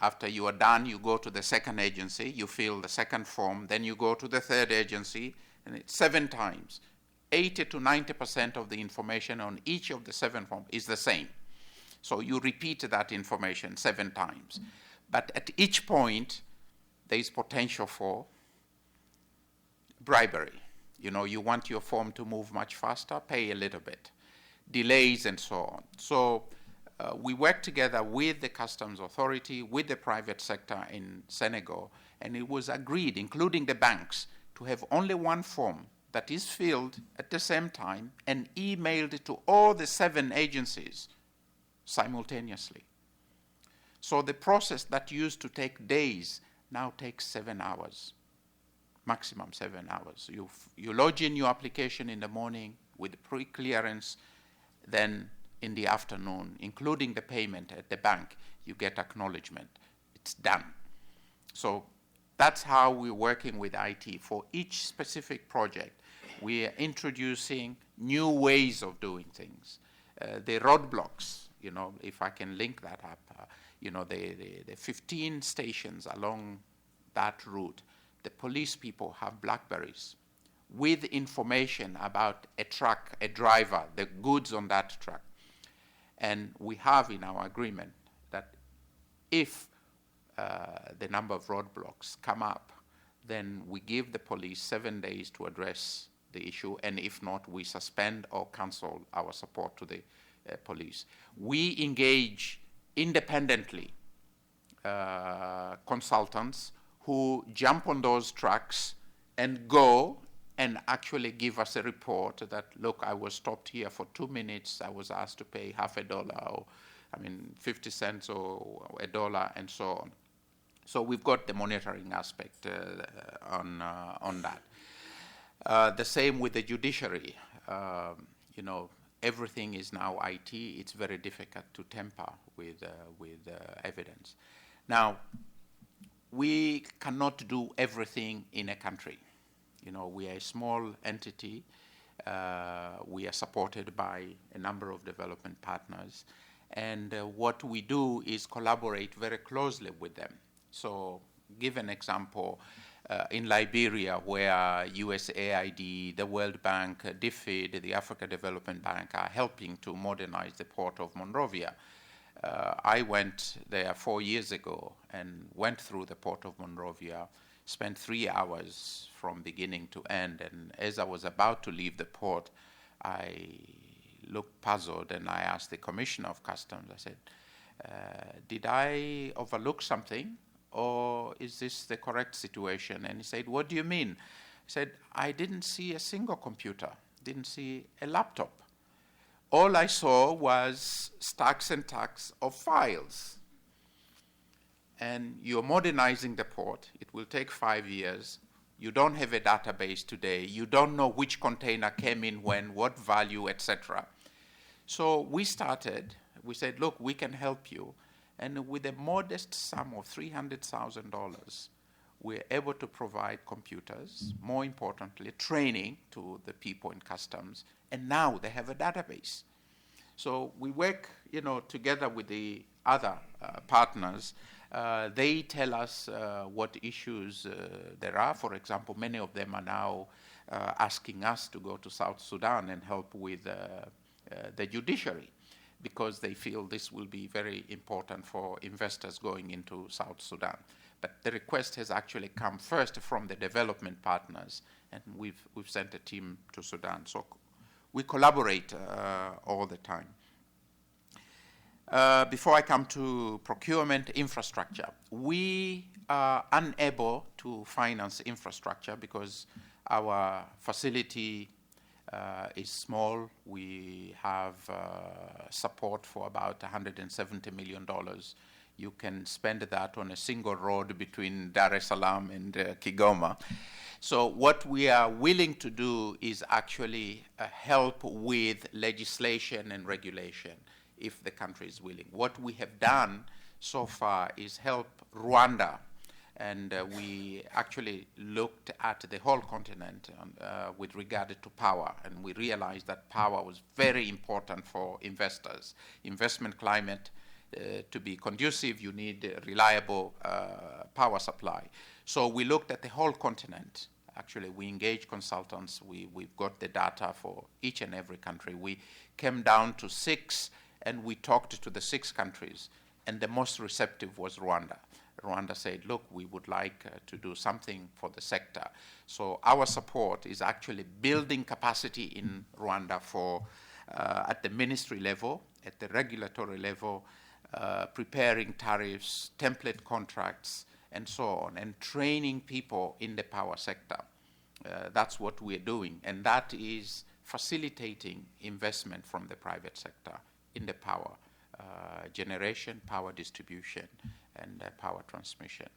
After you are done, you go to the second agency, you fill the second form, then you go to the third agency, and it's 7 times. 80 to 90% of the information on each of the 7 forms is the same. So you repeat that information 7 times. But at each point, there is potential for bribery. You want your form to move much faster, pay a little bit. Delays and so on. So we worked together with the customs authority, with the private sector in Senegal, and it was agreed, including the banks, to have only one form that is filled at the same time and emailed to all the 7 agencies simultaneously. So the process that used to take days now takes 7 hours, maximum 7 hours. You lodge in your application in the morning with pre-clearance, then in the afternoon, including the payment at the bank, you get acknowledgement. It's done. So that's how we're working with IT. For each specific project, we are introducing new ways of doing things. The roadblocks, if I can link that up, the 15 stations along that route, the police people have BlackBerries with information about a truck, a driver, the goods on that truck. And we have in our agreement that if the number of roadblocks come up, then we give the police 7 days to address the issue, and if not, we suspend or cancel our support to the police. We engage independently consultants who jump on those trucks and go and actually give us a report that, look, I was stopped here for 2 minutes, I was asked to pay $50, or 50 cents or $1, and so on. So we've got the monitoring aspect on that. The same with the judiciary. Everything is now IT. It's very difficult to tamper with evidence. Now, we cannot do everything in a country. We are a small entity. We are supported by a number of development partners. And what we do is collaborate very closely with them. So, give an example. In Liberia, where USAID, the World Bank, DFID, the Africa Development Bank are helping to modernize the port of Monrovia. I went there 4 years ago and went through the port of Monrovia, spent 3 hours from beginning to end, and as I was about to leave the port, I looked puzzled and I asked the Commissioner of Customs, I said, did I overlook something? Or is this the correct situation? And he said, what do you mean? I said, I didn't see a single computer, didn't see a laptop. All I saw was stacks and stacks of files. And you're modernizing the port. It will take 5 years. You don't have a database today. You don't know which container came in when, what value, etc. So we said, look, we can help you. And with a modest sum of $300,000, we're able to provide computers, more importantly, training to the people in customs, and now they have a database. So we work, together with the other partners. They tell us what issues there are. For example, many of them are now asking us to go to South Sudan and help with the judiciary. because they feel this will be very important for investors going into South Sudan. But the request has actually come first from the development partners, and we've sent a team to Sudan. So we collaborate all the time. Before I come to procurement, infrastructure. We are unable to finance infrastructure because our facility is small. We have support for about $170 million. You can spend that on a single road between Dar es Salaam and Kigoma. So what we are willing to do is actually help with legislation and regulation if the country is willing. What we have done so far is help Rwanda, and we actually looked at the whole continent with regard to power, and we realized that power was very important for investors. Investment climate, to be conducive, you need a reliable power supply. So we looked at the whole continent. Actually, we engaged consultants. We've got the data for each and every country. We came down to 6, and we talked to the 6 countries, and the most receptive was Rwanda. Rwanda said, look, we would like to do something for the sector. So our support is actually building capacity in Rwanda for at the ministry level, at the regulatory level, preparing tariffs, template contracts, and so on, and training people in the power sector. That's what we're doing, and that is facilitating investment from the private sector in the power generation, power distribution, and power transmission.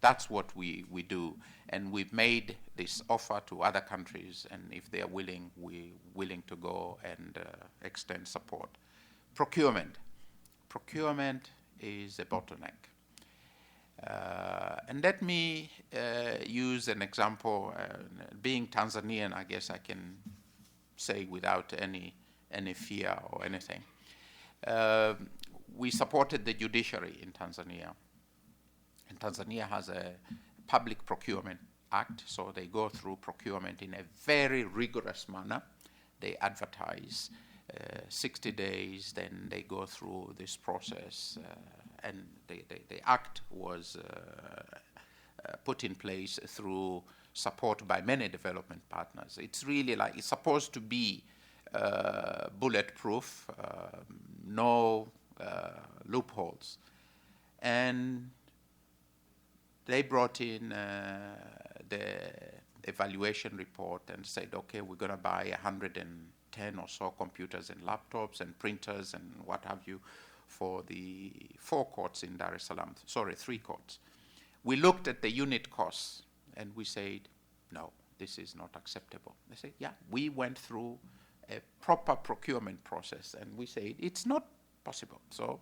That's what we do, and we've made this offer to other countries, and if they are willing, we're willing to go and extend support. Procurement. Procurement is a bottleneck. And let me use an example. Being Tanzanian, I guess I can say without any fear or anything. We supported the judiciary in Tanzania. And Tanzania has a public procurement act, so they go through procurement in a very rigorous manner. They advertise 60 days, then they go through this process, and the act was put in place through support by many development partners. It's really like, it's supposed to be bulletproof, no loopholes. And they brought in the evaluation report and said, okay, we're going to buy 110 or so computers and laptops and printers and what have you for the 4 courts in Dar es Salaam, 3 courts. We looked at the unit costs and we said, no, this is not acceptable. They said, yeah, we went through a proper procurement process and we said, it's not possible. So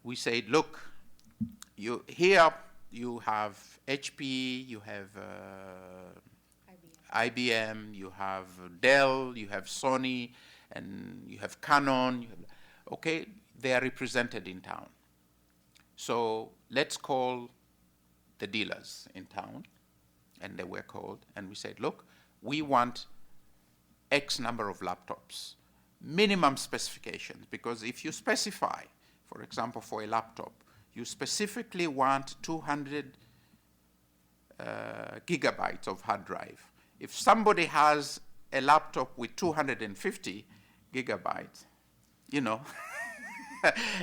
we said, look, here you have HP, you have IBM, you have Dell, you have Sony, and you have Canon. Okay, they are represented in town. So let's call the dealers in town, and they were called, and we said, look, we want X number of laptops, minimum specifications, because if you specify, for example, for a laptop, you specifically want 200 gigabytes of hard drive. If somebody has a laptop with 250 gigabytes, you know,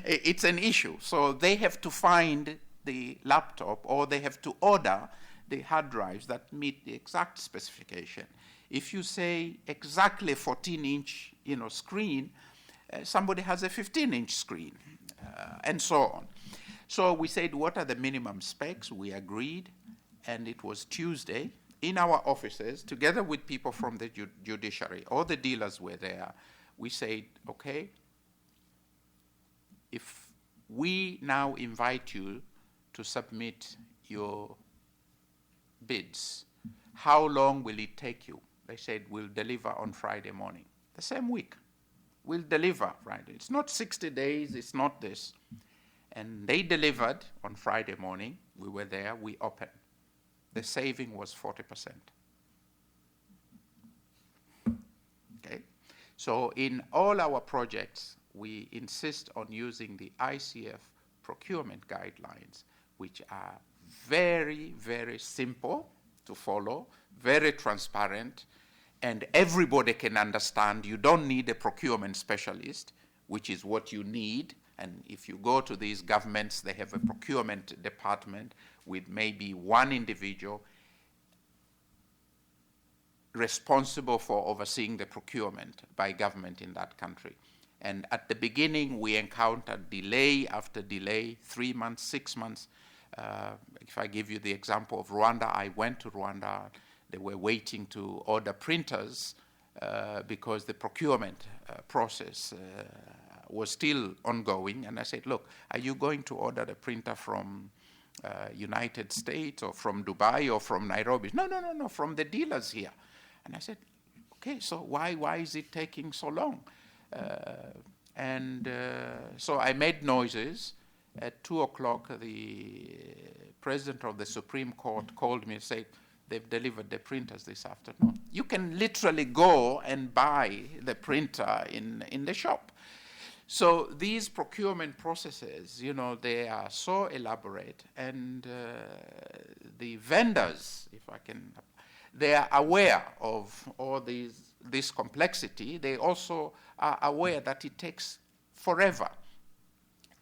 it's an issue. So they have to find the laptop, or they have to order the hard drives that meet the exact specification. If you say exactly 14-inch, screen, somebody has a 15-inch screen, and so on. So we said, what are the minimum specs? We agreed, and it was Tuesday in our offices, together with people from the judiciary. All the dealers were there. We said, okay, if we now invite you to submit your bids, how long will it take you? They said, we'll deliver on Friday morning. The same week, we'll deliver Friday. It's not 60 days, it's not this. And they delivered on Friday morning. We were there, we opened. The saving was 40%. Okay? So in all our projects, we insist on using the ICF procurement guidelines, which are very, very simple to follow, very transparent, and everybody can understand. You don't need a procurement specialist, which is what you need. And if you go to these governments, they have a procurement department with maybe one individual responsible for overseeing the procurement by government in that country. And at the beginning, we encountered delay after delay, 3 months, 6 months. If I give you the example of Rwanda, I went to Rwanda. They were waiting to order printers because the procurement process was still ongoing. And I said, look, are you going to order a printer from United States or from Dubai or from Nairobi? No, from the dealers here. And I said, okay, so why is it taking so long? So I made noises. At 2 o'clock, the president of the Supreme Court called me and said, they've delivered the printers this afternoon. You can literally go and buy the printer in the shop. So these procurement processes, they are so elaborate, and the vendors, if I can, they are aware of all this complexity. They also are aware that it takes forever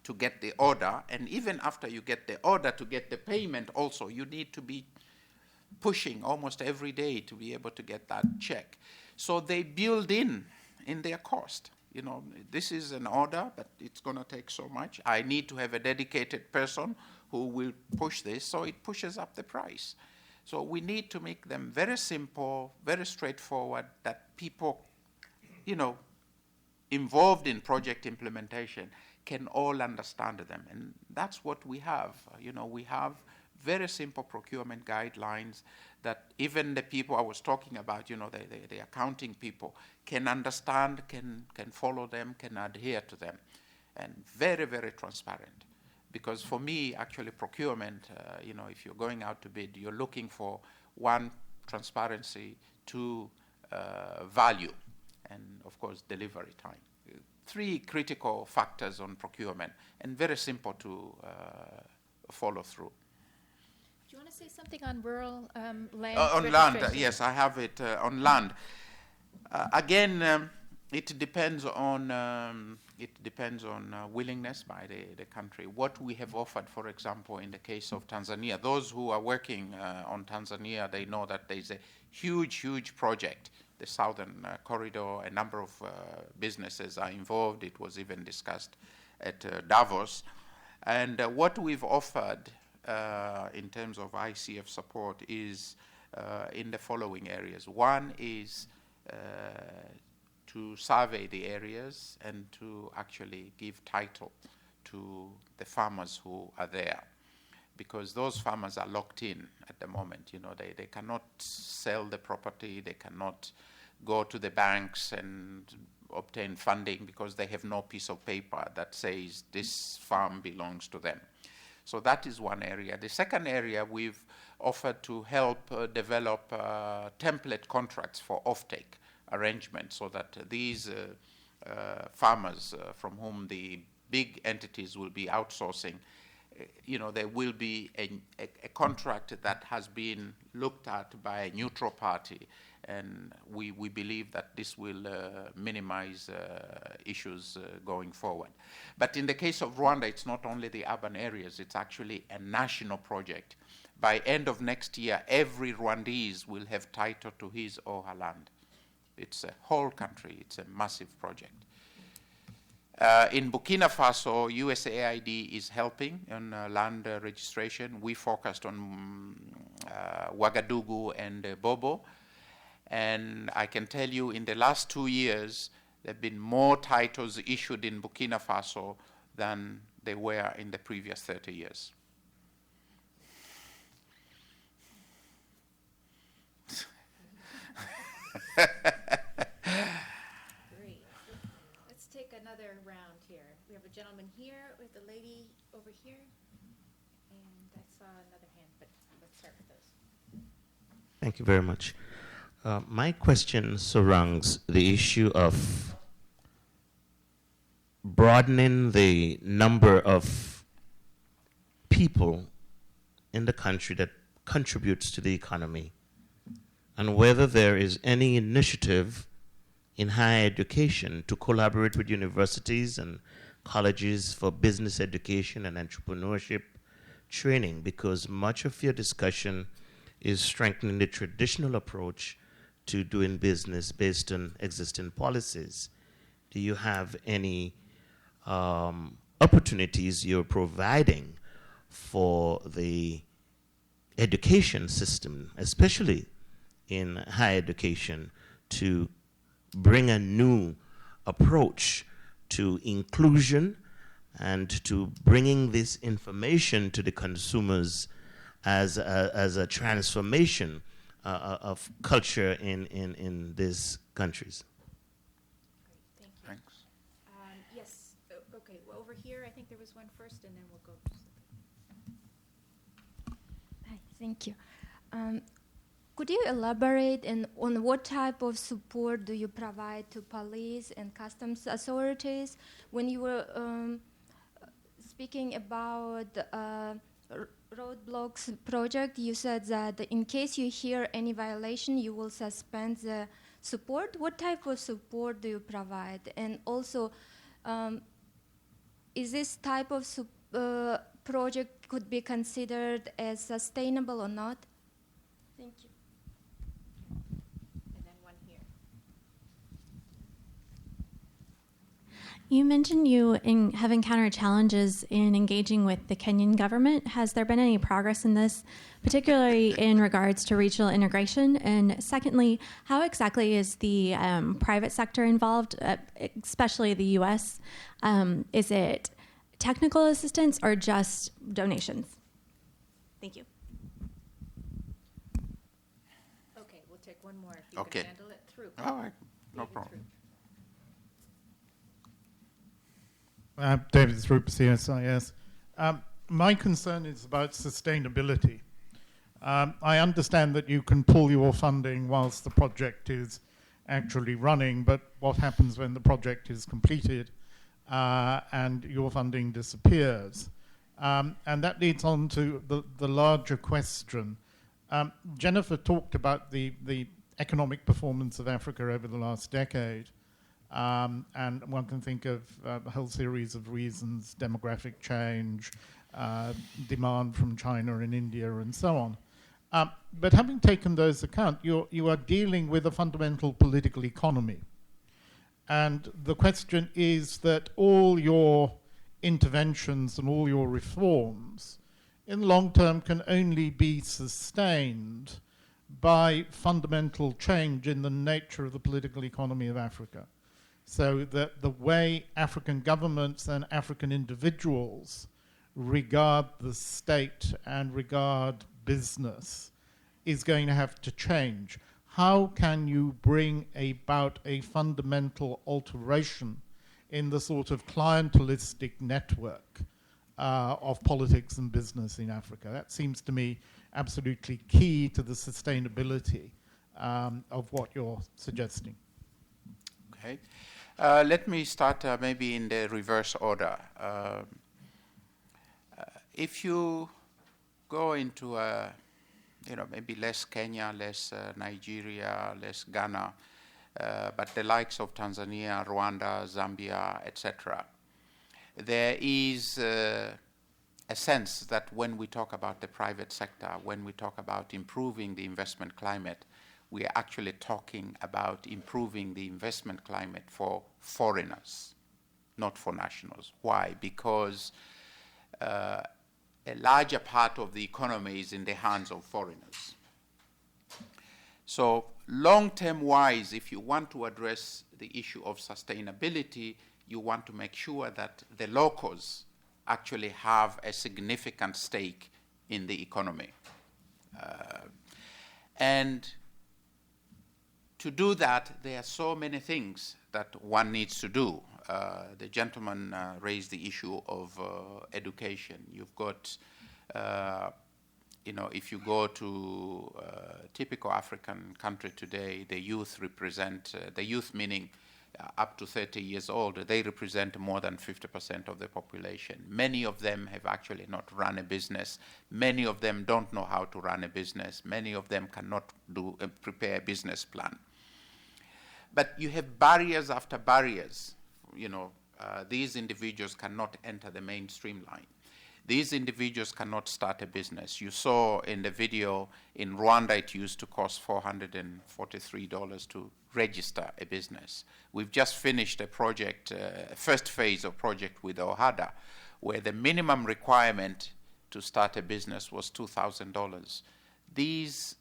to get the order, and even after you get the order, to get the payment also, you need to be pushing almost every day to be able to get that check. So they build in their cost. This is an order, but it's going to take so much. I need to have a dedicated person who will push this, so it pushes up the price. So we need to make them very simple, very straightforward, that people, involved in project implementation can all understand them. And that's what we have. We have very simple procurement guidelines that even the people I was talking about, the accounting people, can understand, can follow them, can adhere to them. And very, very transparent. Because for me, actually, procurement, if you're going out to bid, you're looking for 1, transparency, 2, value, and of course, delivery time. 3 critical factors on procurement, and very simple to follow through. Do you want to say something on rural land? On land, yes, I have it on land. Again, it depends on willingness by the country. What we have offered, for example, in the case of Tanzania, those who are working on Tanzania, they know that there is a huge project, the Southern Corridor. A number of businesses are involved. It was even discussed at Davos. And what we've offered in terms of ICF support is in the following areas. One is to survey the areas and to actually give title to the farmers who are there, because those farmers are locked in at the moment. They cannot sell the property, they cannot go to the banks and obtain funding because they have no piece of paper that says this farm belongs to them. So that is one area. The second area, we've offered to help develop template contracts for offtake arrangements, so that these farmers from whom the big entities will be outsourcing, there will be a contract that has been looked at by a neutral party, and we believe that this will minimize issues going forward. But in the case of Rwanda, it's not only the urban areas, it's actually a national project. By end of next year, every Rwandese will have title to his or her land. It's a whole country, it's a massive project. In Burkina Faso, USAID is helping on land registration. We focused on Ouagadougou and Bobo. And I can tell you, in the last 2 years, there have been more titles issued in Burkina Faso than they were in the previous 30 years. Great. Let's take another round here. We have a gentleman here with a lady over here, and I saw another hand, but let's start with those. Thank you very much. My question surrounds the issue of broadening the number of people in the country that contributes to the economy, and whether there is any initiative in higher education to collaborate with universities and colleges for business education and entrepreneurship training, because much of your discussion is strengthening the traditional approach to doing business based on existing policies. Do you have any opportunities you're providing for the education system, especially in higher education, to bring a new approach to inclusion and to bringing this information to the consumers as a transformation of culture in these countries? Thank you. Yes. Okay. Well, over here, I think there was one first, and then we'll go. Hi. Thank you. Could you elaborate on what type of support do you provide to police and customs authorities? When you were speaking about roadblocks project, you said that in case you hear any violation, you will suspend the support. What type of support do you provide? And also, is this type of project could be considered as sustainable or not? Thank you. And then one here. You mentioned you have encountered challenges in engaging with the Kenyan government. Has there been any progress in this, particularly in regards to regional integration? And secondly, how exactly is the private sector involved, especially the U.S.? Is it technical assistance or just donations? Thank you. Okay, we'll take one more if you Okay. can handle it through. All right, no problem. David Throop, CSIS. My concern is about sustainability. I understand that you can pull your funding whilst the project is actually running, but what happens when the project is completed and your funding disappears? And that leads on to the larger question. Jennifer talked about the economic performance of Africa over the last decade. And one can think of a whole series of reasons: demographic change, demand from China and India, and so on. But having taken those account, you are dealing with a fundamental political economy. And the question is that all your interventions and all your reforms in the long term can only be sustained by fundamental change in the nature of the political economy of Africa. So that the way African governments and African individuals regard the state and regard business is going to have to change. How can you bring about a fundamental alteration in the sort of clientelistic network of politics and business in Africa? That seems to me absolutely key to the sustainability of what you're suggesting. Okay. Let me start maybe in the reverse order. If you go into maybe less Kenya, less Nigeria, less Ghana, but the likes of Tanzania, Rwanda, Zambia, etc., there is a sense that when we talk about the private sector, when we talk about improving the investment climate, we are actually talking about improving the investment climate for foreigners, not for nationals. Why? Because a larger part of the economy is in the hands of foreigners. So long-term wise, if you want to address the issue of sustainability, you want to make sure that the locals actually have a significant stake in the economy. And to do that, there are so many things that one needs to do. The gentleman raised the issue of education. You've got, if you go to a typical African country today, the youth represent, the youth meaning up to 30 years old, they represent more than 50% of the population. Many of them have actually not run a business. Many of them don't know how to run a business. Many of them cannot prepare a business plan. But you have barriers after barriers. These individuals cannot enter the mainstream line. These individuals cannot start a business. You saw in the video, in Rwanda, it used to cost $443 to register a business. We've just finished a project, first phase of project with OHADA, where the minimum requirement to start a business was $2,000. These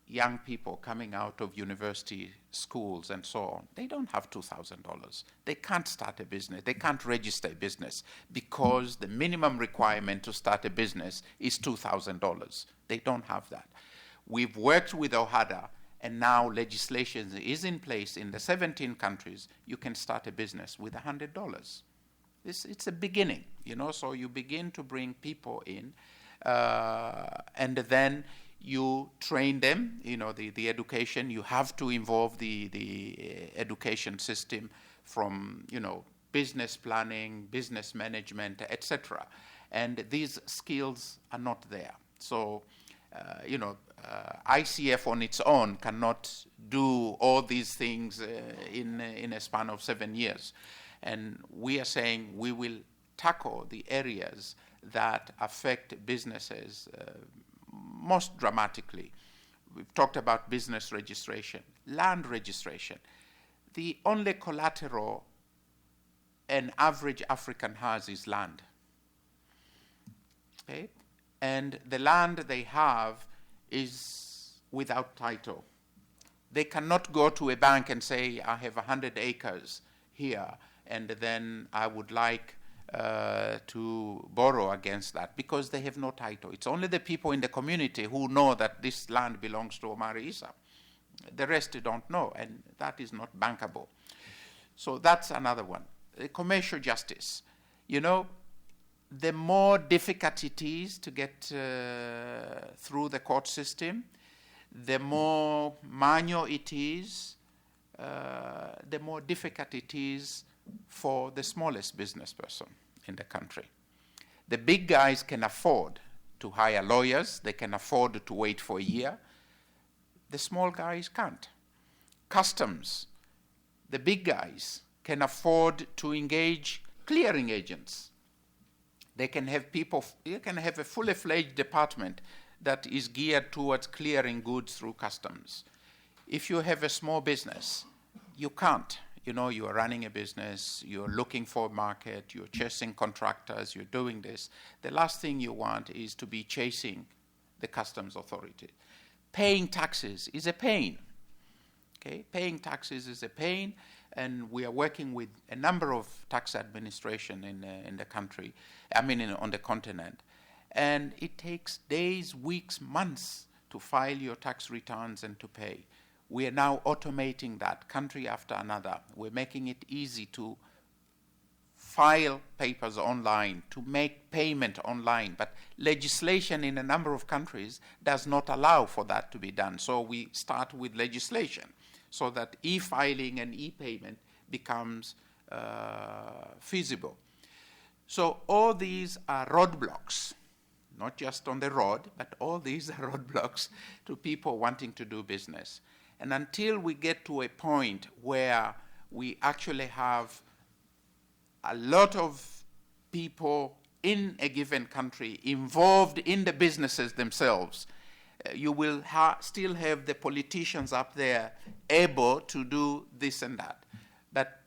young people coming out of university schools and so on, they don't have $2,000. They can't start a business. They can't register a business because the minimum requirement to start a business is $2,000. They don't have that. We've worked with OHADA, and now legislation is in place in the 17 countries. You can start a business with $100. It's a beginning, so you begin to bring people in, and then you train them, the education. You have to involve the education system from, business planning, business management, etc. And these skills are not there. So, ICF on its own cannot do all these things in a span of 7 years. And we are saying we will tackle the areas that affect businesses most dramatically. We've talked about business registration, land registration. The only collateral an average African has is land. Okay? And the land they have is without title. They cannot go to a bank and say, I have 100 acres here, and then I would like to borrow against that, because they have no title. It's only the people in the community who know that this land belongs to Omar Isa. The rest don't know, and that is not bankable. So that's another one. Commercial justice. The more difficult it is to get through the court system, the more manual it is, the more difficult it is for the smallest business person in the country. The big guys can afford to hire lawyers. They can afford to wait for a year. The small guys can't. Customs, the big guys can afford to engage clearing agents. They can have people, you can have a fully fledged department that is geared towards clearing goods through customs. If you have a small business, you can't. You are running a business, you're looking for a market, you're chasing contractors, you're doing this. The last thing you want is to be chasing the customs authority. Paying taxes is a pain. Okay? Paying taxes is a pain, and we are working with a number of tax administration in the country, on the continent. And it takes days, weeks, months to file your tax returns and to pay. We are now automating that country after another. We're making it easy to file papers online, to make payment online. But legislation in a number of countries does not allow for that to be done. So we start with legislation so that e-filing and e-payment becomes feasible. So all these are roadblocks, not just on the road, but all these are roadblocks to people wanting to do business. And until we get to a point where we actually have a lot of people in a given country involved in the businesses themselves, you will still have the politicians up there able to do this and that. But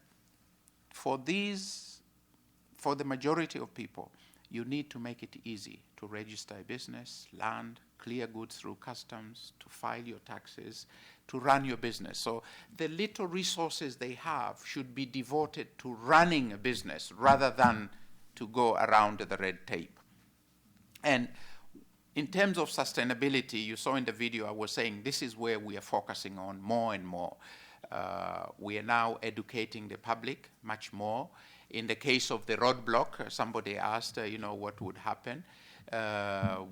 for the majority of people, you need to make it easy to register a business, land, clear goods through customs, to file your taxes, to run your business. So the little resources they have should be devoted to running a business rather than to go around the red tape. And in terms of sustainability, you saw in the video I was saying this is where we are focusing on more and more. We are now educating the public much more. In the case of the roadblock, somebody asked, what would happen.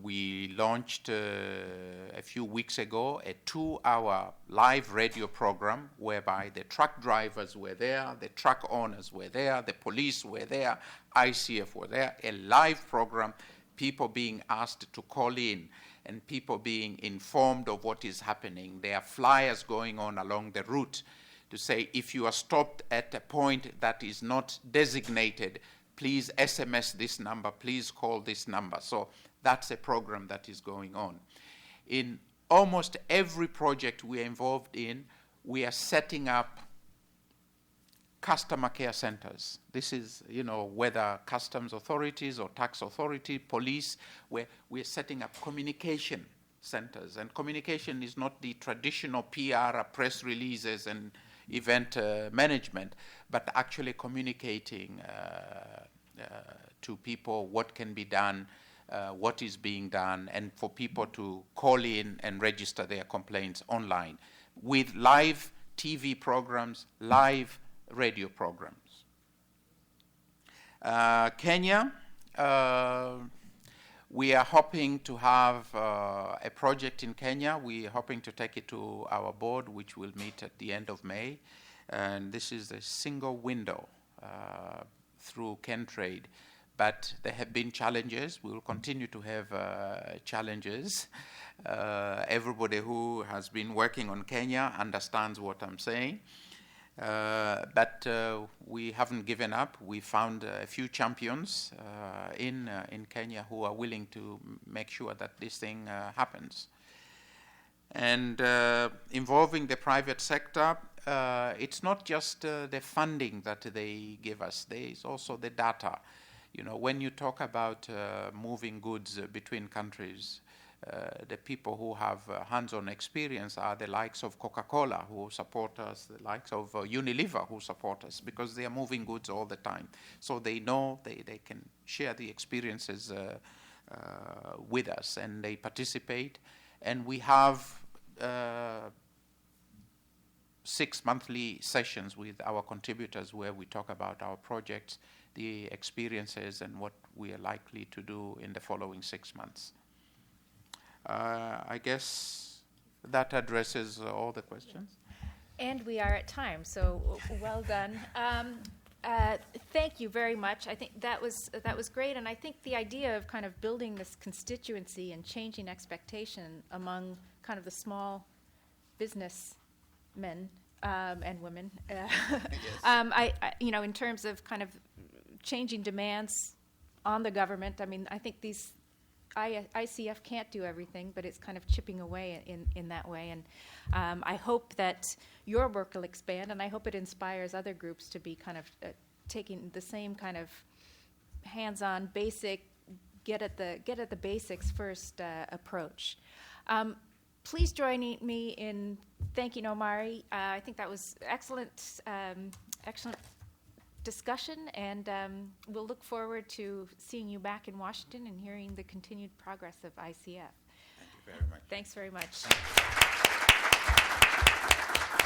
We launched a few weeks ago a 2-hour live radio program whereby the truck drivers were there, the truck owners were there, the police were there, ICF were there, a live program, people being asked to call in and people being informed of what is happening. There are flyers going on along the route to say if you are stopped at a point that is not designated, please SMS this number, please call this number. So that's a program that is going on. In almost every project we are involved in, we are setting up customer care centers. This is, whether customs authorities or tax authority, police, where we are setting up communication centers. And communication is not the traditional PR, press releases and event management, but actually communicating to people what can be done, what is being done, and for people to call in and register their complaints online with live TV programs, live radio programs. Kenya, we are hoping to have a project in Kenya. We are hoping to take it to our board, which will meet at the end of May. And this is a single window through KenTrade. But there have been challenges. We will continue to have challenges. Everybody who has been working on Kenya understands what I'm saying. But we haven't given up. We found a few champions in Kenya who are willing to make sure that this thing happens. And involving the private sector, it's not just the funding that they give us. There is also the data. When you talk about moving goods between countries, the people who have hands-on experience are the likes of Coca-Cola who support us, the likes of Unilever who support us, because they are moving goods all the time. So they know they can share the experiences with us, and they participate. And we have 6 monthly sessions with our contributors where we talk about our projects, the experiences, and what we are likely to do in the following 6 months. I guess that addresses all the questions. And we are at time, so well done. Thank you very much. I think that was great, and I think the idea of kind of building this constituency and changing expectation among kind of the small business men and women, in terms of kind of changing demands on the government. I mean, I think these ICF can't do everything, but it's kind of chipping away in that way. And I hope that your work will expand, and I hope it inspires other groups to be kind of taking the same kind of hands-on, basic, get at the basics first approach. Please join me in thanking Omari. I think that was excellent discussion, and we'll look forward to seeing you back in Washington and hearing the continued progress of ICF. Thank you very much. Thanks very much.